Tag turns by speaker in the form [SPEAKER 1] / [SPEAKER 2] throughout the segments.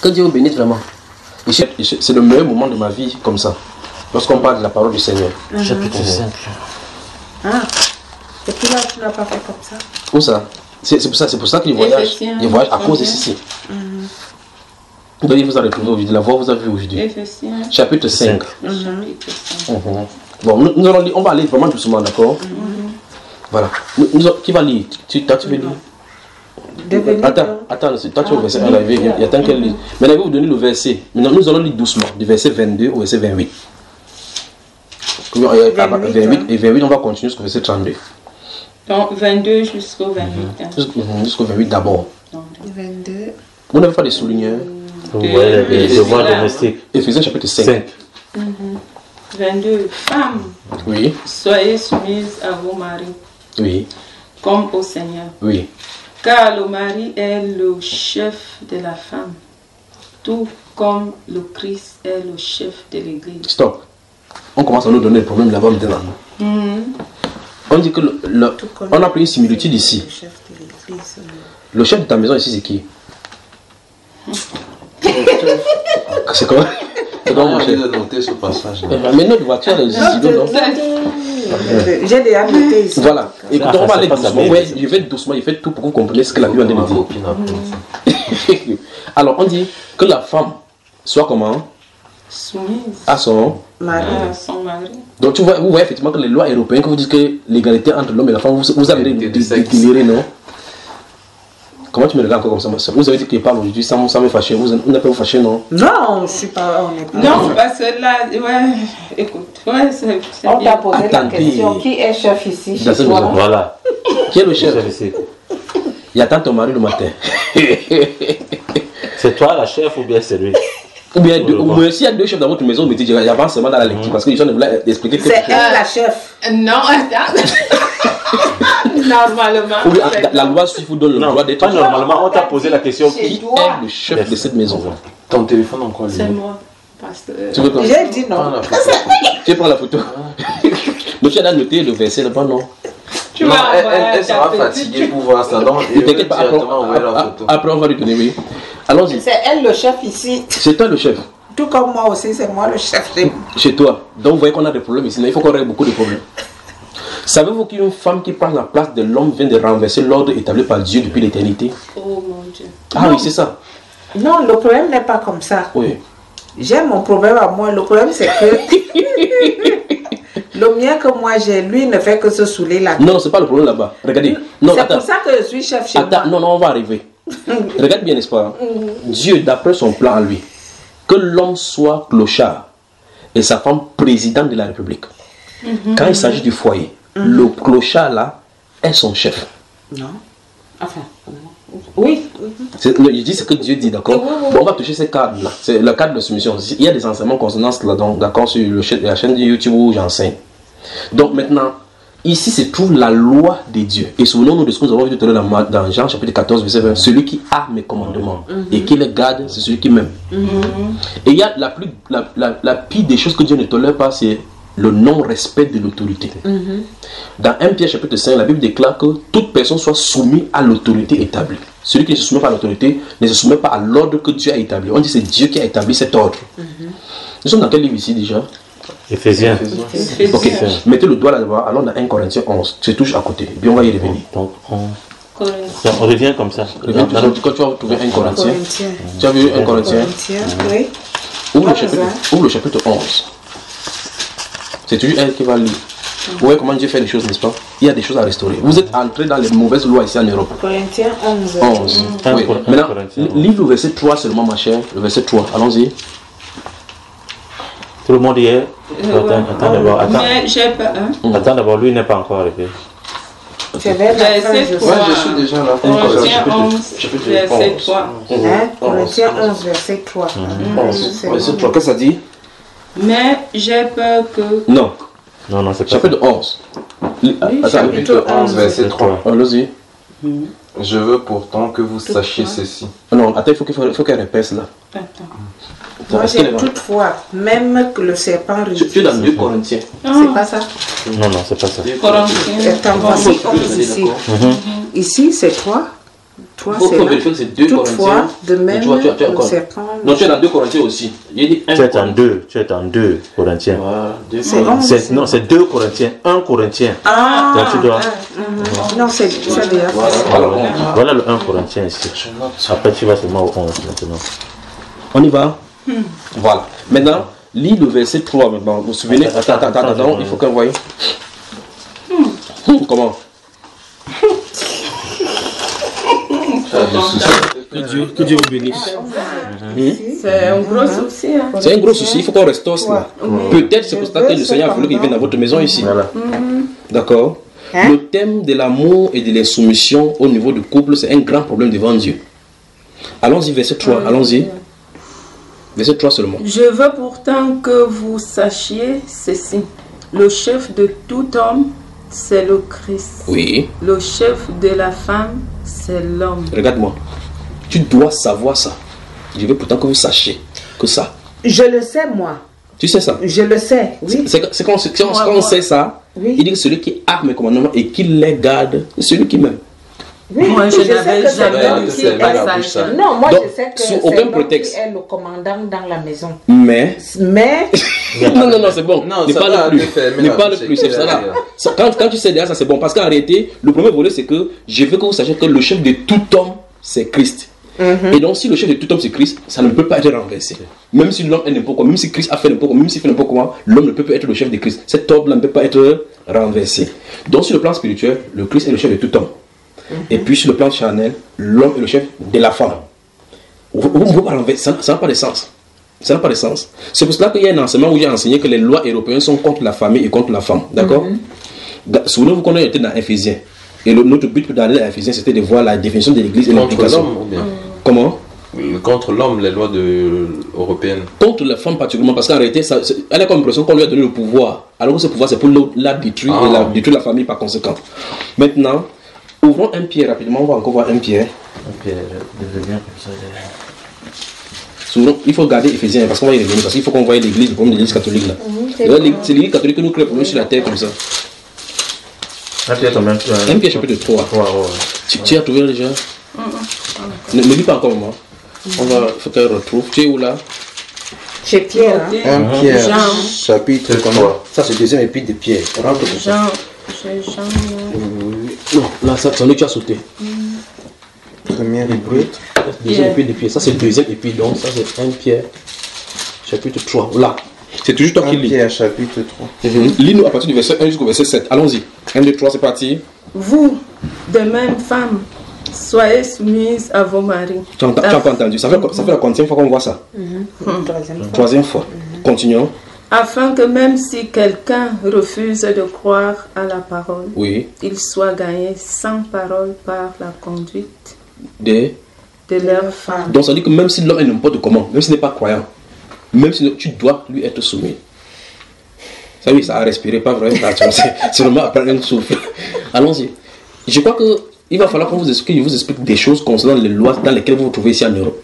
[SPEAKER 1] Que Dieu vous bénisse vraiment. C'est le meilleur moment de ma vie comme ça. Lorsqu'on parle de la parole du Seigneur.
[SPEAKER 2] Chapitre 5.
[SPEAKER 3] Ah. Et puis là, tu n'as pas fait comme ça.
[SPEAKER 1] Où ça? C'est pour ça qu'il voyage. Il voyage à cause de ceci. Donc il vous a retrouvé aujourd'hui. La voix vous a vu aujourd'hui. Chapitre 5. Bon, nous allons lire, on va aller vraiment doucement, d'accord? Voilà. Qui va lire? Tu veux lire? Attends, toi tu es au verset 1, il y a tant qu'elle lit. Maintenant, je vais vous donner le verset. Maintenant, nous allons lire doucement, du verset 22 au verset 28. 28 et 28, on va continuer jusqu'au verset 32.
[SPEAKER 4] Donc 22 jusqu'au 28.
[SPEAKER 1] Jusqu'au 28 d'abord.
[SPEAKER 3] 22.
[SPEAKER 1] Vous n'avez pas de souligneurs?
[SPEAKER 2] Vous voyez les devoirs domestiques.
[SPEAKER 1] Éphésiens chapitre 5.
[SPEAKER 4] 22. Femmes,
[SPEAKER 1] Oui.
[SPEAKER 4] soyez soumises à vos maris,
[SPEAKER 1] Oui.
[SPEAKER 4] comme au Seigneur.
[SPEAKER 1] Oui.
[SPEAKER 4] Car le mari est le chef de la femme, tout comme le Christ est le chef de l'Église.
[SPEAKER 1] Stop. On commence à nous donner le problème là-bas maintenant. On dit que on a pris une similitude ici. Le chef de ta maison ici, c'est qui? C'est quoi? C'est quoi mon chef?
[SPEAKER 5] de noter ce passage.
[SPEAKER 1] Mais notre voiture, elle est ici, non?
[SPEAKER 3] J'ai déjà noté ici.
[SPEAKER 1] Voilà. Écoutez, on va aller doucement. Ouais, je vais doucement, je fais tout pour que vous compreniez ce que la Bible a dit. Alors, on dit que la femme soit comment?
[SPEAKER 4] Soumise
[SPEAKER 1] à son
[SPEAKER 4] mari.
[SPEAKER 1] Donc tu vois, vous voyez effectivement que les lois européennes, quand vous dites que l'égalité entre l'homme et la femme, vous avez décliné, non? Comment tu me regardes encore comme ça, ma soeur? Vous avez dit qu'il parle aujourd'hui sans me fâcher. Vous n'êtes pas fâché, non?
[SPEAKER 3] Non, je ne suis pas. On n'est pas.
[SPEAKER 4] Non, parce que là, ouais, écoute, ouais, c'est
[SPEAKER 3] on t'a posé la question, qui est chef ici chez toi?
[SPEAKER 2] Voilà.
[SPEAKER 1] Qui est le chef ici? Il y a tant ton mari le matin.
[SPEAKER 2] C'est toi la chef ou bien c'est lui?
[SPEAKER 1] Ou bien, s'il y a deux chefs dans votre maison, vous me dites, j'avance seulement dans la lecture parce que les gens ne voulaient expliquer que
[SPEAKER 3] c'est elle la chef.
[SPEAKER 4] Non, attends. Normalement.
[SPEAKER 1] Oui, la loi suit vous donne le droit d'être.
[SPEAKER 2] Pas normalement, on t'a posé la question qui
[SPEAKER 1] est le chef de cette maison?
[SPEAKER 5] Ton téléphone en quoi?
[SPEAKER 4] C'est moi.
[SPEAKER 1] Tu veux quoi?
[SPEAKER 3] J'ai dit non.
[SPEAKER 1] Tu prends la photo. Donc tu as noté le verset là-bas, non?
[SPEAKER 5] Non, elle sera fatiguée pour voir ça. Donc,
[SPEAKER 1] t'inquiète pas, après on va lui donner, oui. Allons-y.
[SPEAKER 3] C'est elle le chef ici.
[SPEAKER 1] C'est toi le chef.
[SPEAKER 3] Tout comme moi aussi, c'est moi le chef.
[SPEAKER 1] Chez toi. Donc vous voyez qu'on a des problèmes ici. Il faut qu'on règle beaucoup de problèmes. Savez-vous qu'une femme qui prend la place de l'homme vient de renverser l'ordre établi par Dieu depuis l'éternité?
[SPEAKER 4] Oh mon Dieu.
[SPEAKER 1] Ah oui, c'est ça.
[SPEAKER 3] Non, le problème n'est pas comme ça.
[SPEAKER 1] Oui.
[SPEAKER 3] J'ai mon problème à moi. Le problème c'est que le mien que moi j'ai, lui ne fait que se saouler la tête.
[SPEAKER 1] Non, c'est pas le problème là-bas. Regardez.
[SPEAKER 3] C'est pour ça que je suis chef chez moi.
[SPEAKER 1] Non, on va arriver. Regarde bien, n'est-ce pas? Dieu, d'après son plan à lui, que l'homme soit clochard et sa femme présidente de la République. Quand il s'agit du foyer, le clochard là est son chef.
[SPEAKER 3] Non. Enfin, oui.
[SPEAKER 1] Je dis ce que Dieu dit, d'accord? Bon, on va toucher ces cadres-là. C'est le cadre de soumission. Il y a des enseignements concernant cela, d'accord, sur la chaîne de YouTube où j'enseigne. Donc maintenant, ici se trouve la loi de Dieu. Et souvenons-nous de ce que nous avons vu tout à l'heure dans Jean chapitre 14, verset 20. Celui qui a mes commandements et qui les garde, c'est celui qui m'aime. Et il y a la pire des choses que Dieu ne tolère pas, c'est le non-respect de l'autorité. Dans 1 Pierre chapitre 5, la Bible déclare que toute personne soit soumise à l'autorité établie. Celui qui ne se soumet pas à l'autorité ne se soumet pas à l'ordre que Dieu a établi. On dit que c'est Dieu qui a établi cet ordre. Nous sommes dans quel livre ici déjà?
[SPEAKER 2] Éphésiens.
[SPEAKER 1] Ok, mettez le doigt là-bas, allons dans 1 Corinthiens 11. C'est toujours à côté. Bien, on va y revenir.
[SPEAKER 2] Donc, on revient comme ça.
[SPEAKER 1] Quand tu vas trouver 1 Corinthiens, tu as vu 1 Corinthiens?
[SPEAKER 3] Oui.
[SPEAKER 1] Ouvre le chapitre 11. C'est toujours elle qui va lire. Vous voyez comment Dieu fait les choses, n'est-ce pas? Il y a des choses à restaurer. Vous êtes entré dans les mauvaises lois ici en Europe.
[SPEAKER 3] Corinthiens 11.
[SPEAKER 1] 11. Oui. Maintenant, livre le verset 3 seulement, ma chère. Le verset 3. Allons-y.
[SPEAKER 2] Tout le monde y est. Attends d'abord. Attends d'abord, lui n'est pas encore arrivé.
[SPEAKER 3] C'est vers la fin, je
[SPEAKER 5] suis déjà là.
[SPEAKER 4] Corinthiens 11, verset 3.
[SPEAKER 3] Corinthiens 11, verset 3.
[SPEAKER 1] Verset 3, qu'est-ce que ça dit?
[SPEAKER 4] Mais j'ai peur que...
[SPEAKER 1] Non.
[SPEAKER 2] Non, c'est pas
[SPEAKER 1] chapitre 11.
[SPEAKER 5] Chapitre 11, verset 3.
[SPEAKER 1] Allons-y.
[SPEAKER 5] Je veux pourtant que vous sachiez ceci.
[SPEAKER 1] Non, attends, il faut qu'elle répète là.
[SPEAKER 4] Attends.
[SPEAKER 3] Moi j'ai toutefois, même que le serpent réussit.
[SPEAKER 1] Tu es dans 2 Corinthiens.
[SPEAKER 3] C'est pas ça.
[SPEAKER 2] Non, c'est pas ça.
[SPEAKER 3] Attends, voici 11 ici. Ici c'est 3. 3 c'est là.
[SPEAKER 1] Toutefois,
[SPEAKER 3] de même que le serpent
[SPEAKER 1] Non, tu es dans 2 Corinthiens aussi. Il dit 1
[SPEAKER 2] Tu es en 2, tu es en 2 Corinthiens. Non, c'est 2 Corinthiens, 1 Corinthien. Donc tu dois...
[SPEAKER 3] Non, c'est déjà.
[SPEAKER 2] Voilà le 1 Corinthien ici. Après tu vas seulement au 11 maintenant.
[SPEAKER 1] On y va. Voilà. Maintenant, lis le verset 3 maintenant. Vous vous souvenez? Attends, il faut qu'on voie. Comment? Que Dieu vous bénisse.
[SPEAKER 4] C'est un gros souci. Hein.
[SPEAKER 1] C'est un gros souci, il faut qu'on restaure cela. Peut-être c'est pour ça que le Seigneur a voulu qu'il vienne dans votre maison ici.
[SPEAKER 2] Voilà.
[SPEAKER 1] D'accord. Le thème de l'amour et de l'insoumission au niveau du couple, c'est un grand problème devant Dieu. Allons-y, verset 3, allons-y. Verset 3 seulement.
[SPEAKER 4] Je veux pourtant que vous sachiez ceci. Le chef de tout homme, c'est le Christ.
[SPEAKER 1] Oui.
[SPEAKER 4] Le chef de la femme, c'est l'homme.
[SPEAKER 1] Regarde-moi. Tu dois savoir ça. Je veux pourtant que vous sachiez que ça.
[SPEAKER 3] Je le sais, moi.
[SPEAKER 1] Tu sais ça?
[SPEAKER 3] Je le sais, oui.
[SPEAKER 1] C'est quand on sait ça,
[SPEAKER 3] oui.
[SPEAKER 1] Il dit que celui qui a mes commandements et qui les garde, c'est celui qui m'aime.
[SPEAKER 3] Oui,
[SPEAKER 4] moi, je n'avais jamais
[SPEAKER 3] lu
[SPEAKER 4] ce passage.
[SPEAKER 3] Non, moi
[SPEAKER 1] donc,
[SPEAKER 3] je sais que
[SPEAKER 1] sous aucun prétexte.
[SPEAKER 3] qui est le commandant dans la maison.
[SPEAKER 1] Mais non, c'est bon.
[SPEAKER 5] Non,
[SPEAKER 1] ne parle plus. Ne parle plus, c'est ça là. Quand tu sais déjà ça, c'est bon. Parce qu'en réalité, le premier volet, c'est que je veux que vous sachiez que le chef de tout homme, c'est Christ. Et donc, si le chef de tout homme, c'est Christ, ça ne peut pas être renversé. Même si l'homme est n'importe quoi, même si Christ a fait n'importe quoi, même s'il fait n'importe quoi, l'homme ne peut pas être le chef de Christ. Cet ordre-là ne peut pas être renversé. Donc, sur le plan spirituel, le Christ est le chef de tout homme. Et puis, sur le plan charnel, l'homme est le chef de la femme. Vous ne pouvez pas renverser, ça n'a pas de sens. Ça n'a pas de sens. C'est pour cela qu'il y a un enseignement où j'ai enseigné que les lois européennes sont contre la famille et contre la femme. D'accord? Souvenez-vous qu'on était dans Éphésiens. Et notre but pour d'aller à Éphésiens, c'était de voir la définition de l'Église et l'implication.
[SPEAKER 5] Contre l'homme ou bien?
[SPEAKER 1] Comment?
[SPEAKER 5] Contre l'homme, les lois européennes.
[SPEAKER 1] Contre la femme particulièrement, parce qu'en réalité, elle a comme l'impression qu'on lui a donné le pouvoir. Alors que ce pouvoir, c'est pour la détruire et détruire la famille par conséquent. Maintenant, ouvrons un Pierre rapidement, on va encore voir un Pierre.
[SPEAKER 2] Un Pierre, devient comme ça.
[SPEAKER 1] Souvent, il faut garder Éphésiens parce qu'on va y revenir, parce qu'il faut qu'on voie l'Église, le problème de l'Église catholique là. C'est l'Église catholique que nous créons pour nous sur la terre comme ça.
[SPEAKER 2] Un Pierre quand même.
[SPEAKER 1] Un Pierre chapitre 3. Tu as trouvé déjà? Ne lis pas encore moi. On va faut qu'elle retrouve. Tu es où là?
[SPEAKER 3] Chez Pierre.
[SPEAKER 5] Un Pierre, chapitre 3.
[SPEAKER 1] Ça c'est le deuxième épître de Pierre. Rentre comme ça. Non, là ça tu as sauté.
[SPEAKER 5] Premier épître.
[SPEAKER 1] Deuxième épître de Pierre. Ça c'est le deuxième épître. Donc ça c'est 1 Pierre chapitre 3. Là. C'est toujours toi qui lis.
[SPEAKER 5] 1 Pierre chapitre 3.
[SPEAKER 1] Lis-nous à partir du verset 1 jusqu'au verset 7. Allons-y. 1, 2, 3, c'est parti.
[SPEAKER 4] Vous, de même femmes, soyez soumises à vos maris.
[SPEAKER 1] Tu n'as pas entendu. Ça fait la quantième fois qu'on voit ça? Troisième fois. Continuons.
[SPEAKER 4] Afin que même si quelqu'un refuse de croire à la parole,
[SPEAKER 1] oui,
[SPEAKER 4] il soit gagné sans parole par la conduite
[SPEAKER 1] de
[SPEAKER 4] leur femme.
[SPEAKER 1] Donc ça dit que même si l'homme est n'importe comment, même s'il n'est pas croyant, même si tu dois lui être soumis. Ça oui, ça a respiré, pas vrai? C'est vraiment à prendre un souffle. Allons-y. Je crois qu'il va falloir qu'on vous explique des choses concernant les lois dans lesquelles vous vous trouvez ici en Europe.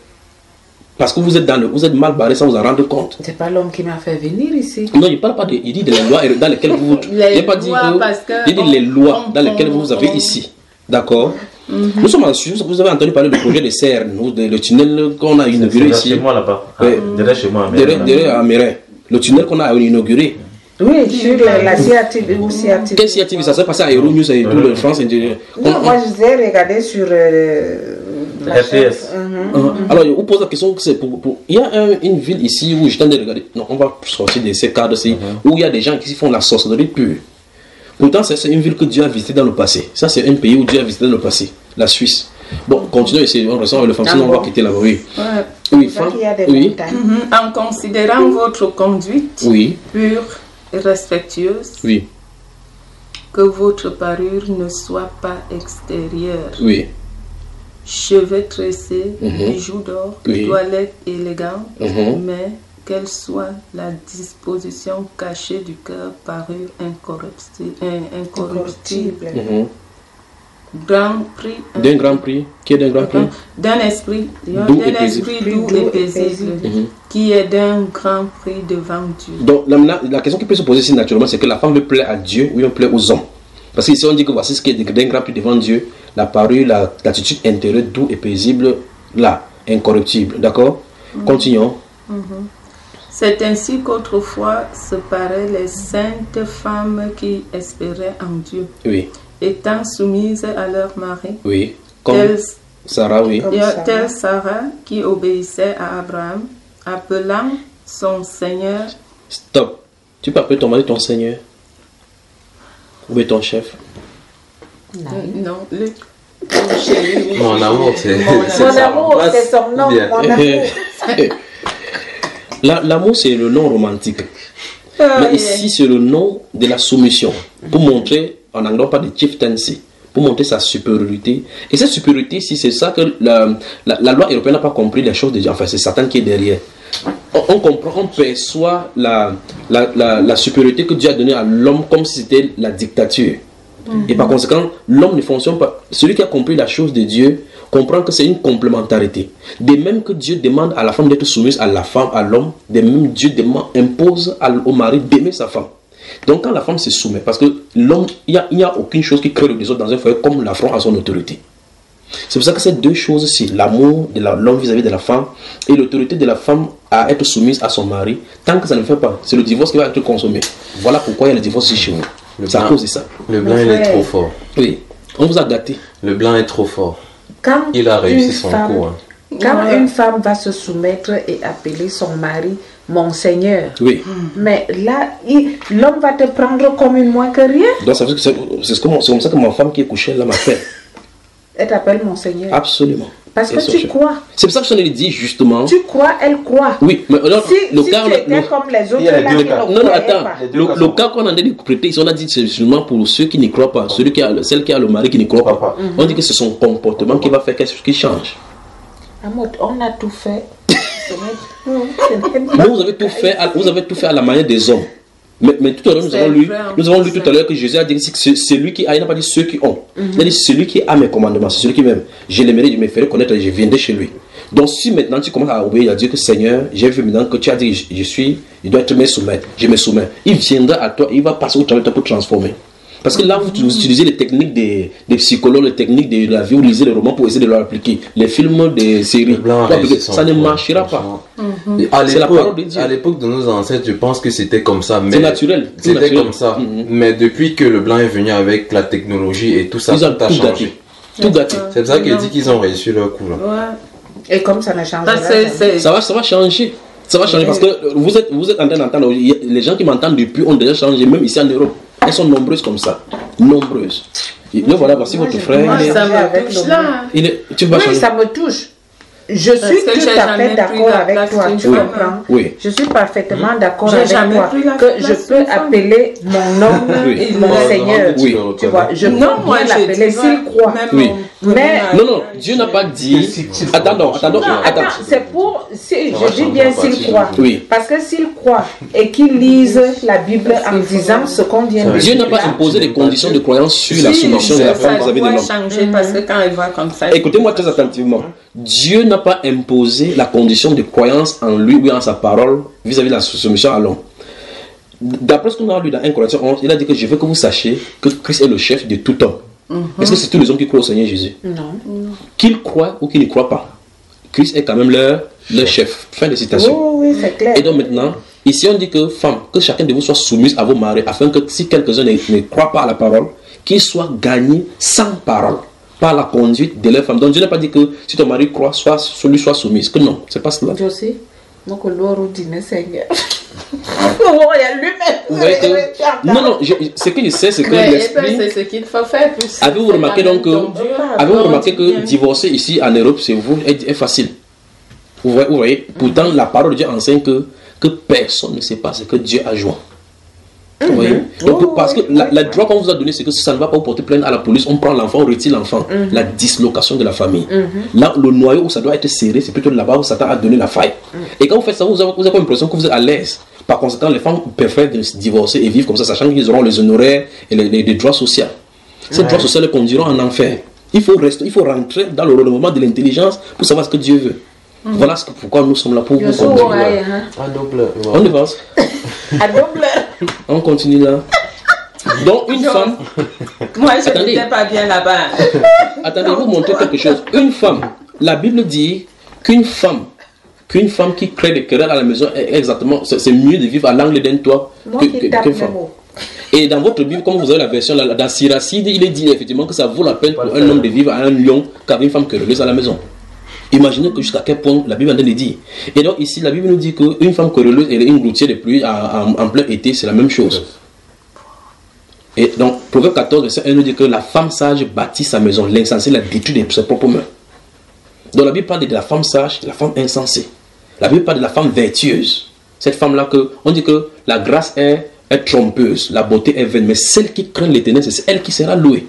[SPEAKER 1] Parce que vous êtes mal barré sans vous en rendre compte.
[SPEAKER 3] C'est pas l'homme qui m'a fait venir ici.
[SPEAKER 1] Non, il parle pas de. Il dit les lois dans lesquelles vous vous trouvez. Il n'a pas dit que. Il dit les lois dans lesquelles vous avez ici. D'accord? Nous sommes en Suisse. Vous avez entendu parler du projet de CERN, le tunnel qu'on a inauguré ici.
[SPEAKER 2] Chez moi là-bas. Derrière chez moi.
[SPEAKER 1] Derrière à Mérin. Le tunnel qu'on a inauguré.
[SPEAKER 3] Oui, sur la CATV ou CATV.
[SPEAKER 1] Quel CATV? Ça s'est passé à Euronews et tout le France.
[SPEAKER 3] Non, moi je vous ai regardé sur.
[SPEAKER 2] RTS.
[SPEAKER 1] Alors, je vous pose la question, c'est il y a une ville ici où je t'en ai regardé. Non, on va sortir de ces cadres-ci, où il y a des gens qui font la sorcellerie pure. Pourtant, c'est une ville que Dieu a visitée dans le passé. Ça, c'est un pays où Dieu a visité dans le passé, la Suisse. Bon, continuons ici, on ressent le femme, sinon on va quitter là-bas. Oui. Oui, femme. Oui.
[SPEAKER 4] En considérant votre conduite pure et respectueuse, que votre parure ne soit pas extérieure.
[SPEAKER 1] Oui.
[SPEAKER 4] Cheveux tressés, bijoux d'or, toilette élégante, mais quelle soit la disposition cachée du cœur, parure incorruptible. Grand prix.
[SPEAKER 1] D'un grand prix. Qui est d'un grand prix?
[SPEAKER 4] D'un esprit doux et paisible, qui est d'un grand prix devant Dieu.
[SPEAKER 1] Donc la question qui peut se poser ici naturellement, c'est que la femme veut plaire à Dieu ou veut plaire aux hommes. Parce qu'ici on dit que voici ce qui est d'un grand prix devant Dieu, la parure, l'attitude intérieure, doux et paisible, là, incorruptible, d'accord? Continuons.
[SPEAKER 4] C'est ainsi qu'autrefois se paraient les saintes femmes qui espéraient en Dieu,
[SPEAKER 1] Oui.
[SPEAKER 4] étant soumises à leur mari.
[SPEAKER 1] Oui. Comme Sarah, oui.
[SPEAKER 4] Telle Sarah qui obéissait à Abraham, appelant son Seigneur.
[SPEAKER 1] Stop. Tu peux appeler ton mari ton Seigneur? Où est ton chef?
[SPEAKER 4] Non, Luc.
[SPEAKER 5] Mon amour, c'est
[SPEAKER 3] Mon amour, c'est son nom. Mon amour.
[SPEAKER 1] L'amour, c'est le nom romantique. Mais ici, c'est le nom de la soumission. Pour montrer, en anglais, pas de chieftaincy, pour montrer sa supériorité. Et cette supériorité, si c'est ça que la loi européenne n'a pas compris les choses de Dieu. Enfin, c'est Satan qui est derrière. On comprend, on perçoit la supériorité que Dieu a donnée à l'homme comme si c'était la dictature. Et par conséquent, l'homme ne fonctionne pas. Celui qui a compris la chose de Dieu comprend que c'est une complémentarité. De même que Dieu demande à la femme d'être soumise à la femme, à l'homme, de même Dieu impose au mari d'aimer sa femme. Donc quand la femme se soumet, parce que l'homme, il n'y a aucune chose qui crée le désordre dans un foyer comme l'affront à son autorité. C'est pour ça que ces deux choses-ci, l'amour de l'homme vis-à-vis de la femme et l'autorité de la femme à être soumise à son mari, tant que ça ne fait pas, c'est le divorce qui va être consommé. Voilà pourquoi il y a le divorce ici chez nous. C'est à cause de ça.
[SPEAKER 5] Le blanc, il est trop fort.
[SPEAKER 1] Oui, on vous a gâté.
[SPEAKER 5] Le blanc est trop fort.
[SPEAKER 3] Quand
[SPEAKER 5] il a réussi son coup. Hein.
[SPEAKER 3] Quand une femme va se soumettre et appeler son mari mon Seigneur,
[SPEAKER 1] oui.
[SPEAKER 3] Mais là, l'homme va te prendre comme une moins que rien.
[SPEAKER 1] Donc ça veut dire que c'est comme ça que ma femme qui est couchée là m'appelle.
[SPEAKER 3] Elle t'appelle mon Seigneur.
[SPEAKER 1] Absolument.
[SPEAKER 3] Parce que tu crois.
[SPEAKER 1] C'est pour ça que je lui dis justement.
[SPEAKER 3] Tu crois, elle croit.
[SPEAKER 1] Oui, mais alors,
[SPEAKER 3] si tu étais comme les autres, là,
[SPEAKER 1] non, attends. Le cas qu'on a interprété, on a dit c'est justement pour ceux qui n'y croient pas, celle qui a le mari qui n'y croit pas. On dit que c'est son comportement qui va faire quelque chose qui change.
[SPEAKER 3] On a tout fait.
[SPEAKER 1] Vous avez tout fait à la manière des hommes. Mais tout à l'heure, nous avons lu tout à l'heure que Jésus a dit que c'est celui qui a, il n'a pas dit ceux qui ont. Il a dit celui qui a mes commandements, c'est celui qui m'aime. Je l'aimerai, je me ferai connaître et je viendrai chez lui. Donc si maintenant tu commences à obéir à Dieu que Seigneur, j'ai vu maintenant que tu as dit il doit être me soumettre, je me soumets. Il viendra à toi, il va passer au travers de toi pour transformer. Parce que là, vous utilisez les techniques des psychologues, les techniques de la vie, vous lisez les romans pour essayer de leur appliquer. Les films, des séries, ça ne marchera pas.
[SPEAKER 5] C'est la parole de Dieu. À l'époque de nos ancêtres, je pense que c'était comme ça.
[SPEAKER 1] C'est naturel.
[SPEAKER 5] C'était comme ça. Mais depuis que le blanc est venu avec la technologie et tout ça, tout a changé.
[SPEAKER 1] Tout gâté.
[SPEAKER 5] C'est pour ça qu'il dit qu'ils ont réussi leur coup.
[SPEAKER 3] Et comme ça ne change pas,
[SPEAKER 1] ça va changer. Ça va changer parce que vous êtes en train d'entendre. Les gens qui m'entendent depuis ont déjà changé, même ici en Europe. Elles sont nombreuses comme ça. Nombreuses. Le voilà, voici votre frère.
[SPEAKER 3] Ça me touche là. Ça me touche. Je suis tout à fait d'accord avec toi, tu comprends?
[SPEAKER 1] Oui.
[SPEAKER 3] Je suis parfaitement d'accord avec toi que je peux appeler mon homme mon Seigneur.
[SPEAKER 1] Oui.
[SPEAKER 3] Tu vois, je peux l'appeler s'il croit.
[SPEAKER 1] Oui.
[SPEAKER 3] Mais
[SPEAKER 1] non, Dieu n'a pas dit. Attends.
[SPEAKER 3] C'est pour, je dis bien s'il croit.
[SPEAKER 1] Oui.
[SPEAKER 3] Parce que s'il croit et qu'il lise la Bible en disant ce qu'on vient de dire.
[SPEAKER 1] Dieu n'a pas imposé des conditions de croyance sur la soumission de la femme vis-à-vis de l'homme.
[SPEAKER 4] Changer parce que quand elle voit comme ça.
[SPEAKER 1] Écoutez-moi très attentivement. Dieu n'a pas imposé la condition de croyance en lui ou en sa parole vis-à-vis de la soumission à l'homme. D'après ce qu'on a lu dans 1 Corinthiens 11, il a dit que je veux que vous sachiez que Christ est le chef de tout homme. Est-ce que c'est tous les hommes qui croient au Seigneur Jésus?
[SPEAKER 3] Non.
[SPEAKER 1] Qu'ils croient ou qu'ils ne croient pas, Christ est quand même leur chef. Fin de citation.
[SPEAKER 3] Oui, c'est clair.
[SPEAKER 1] Et donc maintenant, ici on dit que femmes, que chacun de vous soit soumise à vos maris, afin que si quelques-uns ne croient pas à la parole, qu'ils soient gagnés sans parole, par la conduite de leur femme. Donc Dieu n'a pas dit que si ton mari croit, celui soit soumise. Que non, c'est pas cela.
[SPEAKER 3] Je sais. Donc l'or dîner Seigneur.
[SPEAKER 1] Non, ce que je sais, c'est que l'esprit.
[SPEAKER 4] C'est ce qu'il faut faire.
[SPEAKER 1] Avez-vous remarqué que divorcer ici en Europe, c'est vous, est facile. Vous voyez, pourtant la parole de Dieu enseigne que personne ne sait pas ce que Dieu a joint. Vous voyez? Donc, parce que la droit qu'on vous a donné, c'est que si ça ne va pas vous porter plainte à la police, on prend l'enfant, on retire l'enfant. La dislocation de la famille. Là, le noyau où ça doit être serré, c'est plutôt là-bas où Satan a donné la faille. Et quand vous faites ça, vous avez l'impression que vous êtes à l'aise. Par conséquent, les femmes préfèrent de se divorcer et vivre comme ça, sachant qu'ils auront les honoraires et les droits sociaux. Ces droits sociaux les conduiront en enfer. Il faut rentrer dans le moment de l'intelligence pour savoir ce que Dieu veut. Voilà pourquoi nous sommes là pour vous conduire. On avance. On continue là. Donc une femme.
[SPEAKER 4] Moi je n'étais pas bien là-bas.
[SPEAKER 1] Attendez, vous montrer quelque chose. Une femme. La Bible dit qu'une femme qu'une femme qui crée des querelles à la maison, exactement, c'est mieux de vivre à l'angle d'un toit qu'une femme. Et dans votre Bible, comme vous avez la version, dans Siracide, il est dit effectivement que ça vaut la peine pour un homme de vivre à un lion qu'avec une femme querelleuse à la maison. Imaginez que jusqu'à quel point la Bible en est dit. Et donc ici, la Bible nous dit qu'une femme querelleuse et une gouttière de pluie en plein été, c'est la même chose. Et donc, Proverbe 14, verset 1 nous dit que la femme sage bâtit sa maison, l'insensé la détruit de ses propres mains. Donc la Bible parle de la femme sage, de la femme insensée. La Bible parle de la femme vertueuse. Cette femme-là, on dit que la grâce est trompeuse, la beauté est vaine, mais celle qui craint l'Éternel, c'est elle qui sera louée.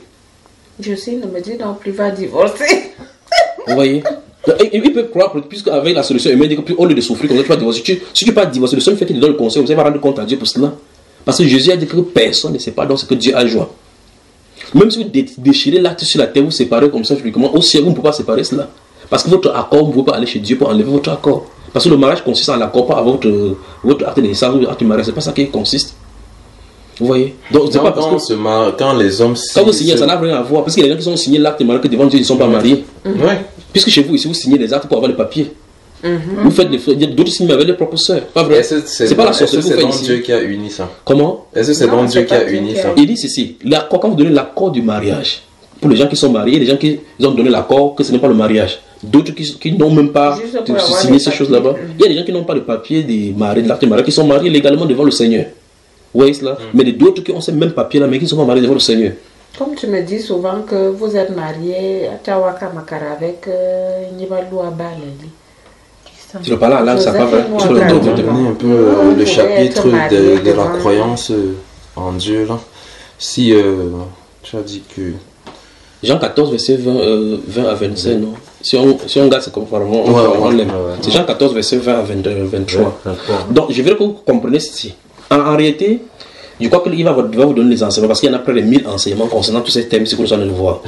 [SPEAKER 3] Jocelyne ne me dit non plus, va divorcer.
[SPEAKER 1] Vous voyez? Il peut croire, puisque avec la solution humaine, il dit qu'au lieu de souffrir comme ça, tu vas divorcer. Si tu ne peux pas divorcer, le seul fait qu'il te donne le conseil, vous allez rendre compte à Dieu pour cela. Parce que Jésus a dit que personne ne sait pas dans ce que Dieu a joint. Même si vous déchirez l'acte sur la terre, vous séparez comme ça, au ciel, vous ne pouvez pas séparer cela. Parce que votre accord, vous ne pouvez pas aller chez Dieu pour enlever votre accord. Parce que le mariage consiste en l'accord, pas à votre acte de naissance ou l'acte de mariage. Ce n'est pas ça qui consiste. Vous voyez? Donc, c'est pas parce que
[SPEAKER 5] quand les hommes signent.
[SPEAKER 1] Quand vous signez, ça n'a rien à voir. Parce qu'il y a des gens qui sont signés l'acte de mariage que devant Dieu, ils ne sont pas mariés.
[SPEAKER 5] Ouais.
[SPEAKER 1] Puisque chez vous, ici, vous signez des actes pour avoir les papiers. Vous faites d'autres signes avec les propres sœurs. Pas vrai? C'est pas la sorcellerie que vous faites ici.
[SPEAKER 5] C'est Dieu qui a uni ça.
[SPEAKER 1] Comment?
[SPEAKER 5] Est-ce que c'est donc Dieu qui a uni ça?
[SPEAKER 1] Il dit ceci. L'accord, quand vous donnez l'accord du mariage, pour les gens qui sont mariés, les gens qui ont donné l'accord que ce n'est pas le mariage. D'autres qui n'ont même pas signé ces choses là-bas. Il y a des gens qui n'ont pas de papier de l'acte de mariage, qui sont mariés légalement devant le Seigneur. Vous voyez cela? Mais d'autres qui ont ces mêmes papiers-là, mais qui ne sont pas mariés devant le Seigneur.
[SPEAKER 3] Comme tu me dis souvent que vous êtes marié à Tawaka Makara avec Nibalou Abalali.
[SPEAKER 5] Tu veux parler à langue, ça pas vrai. Tu peux donner un peu le chapitre de la croyance en Dieu là. Si tu as dit que.
[SPEAKER 1] Jean 14, verset 20 à 25, non? Si on garde, c'est comme on l'aime. C'est Jean 14, verset 20 à 23. Donc, je veux que vous compreniez ceci. En réalité, je crois qu'il va vous donner les enseignements parce qu'il y en a près de 1000 enseignements concernant tous ces thèmes, c'est que nous allons le voir.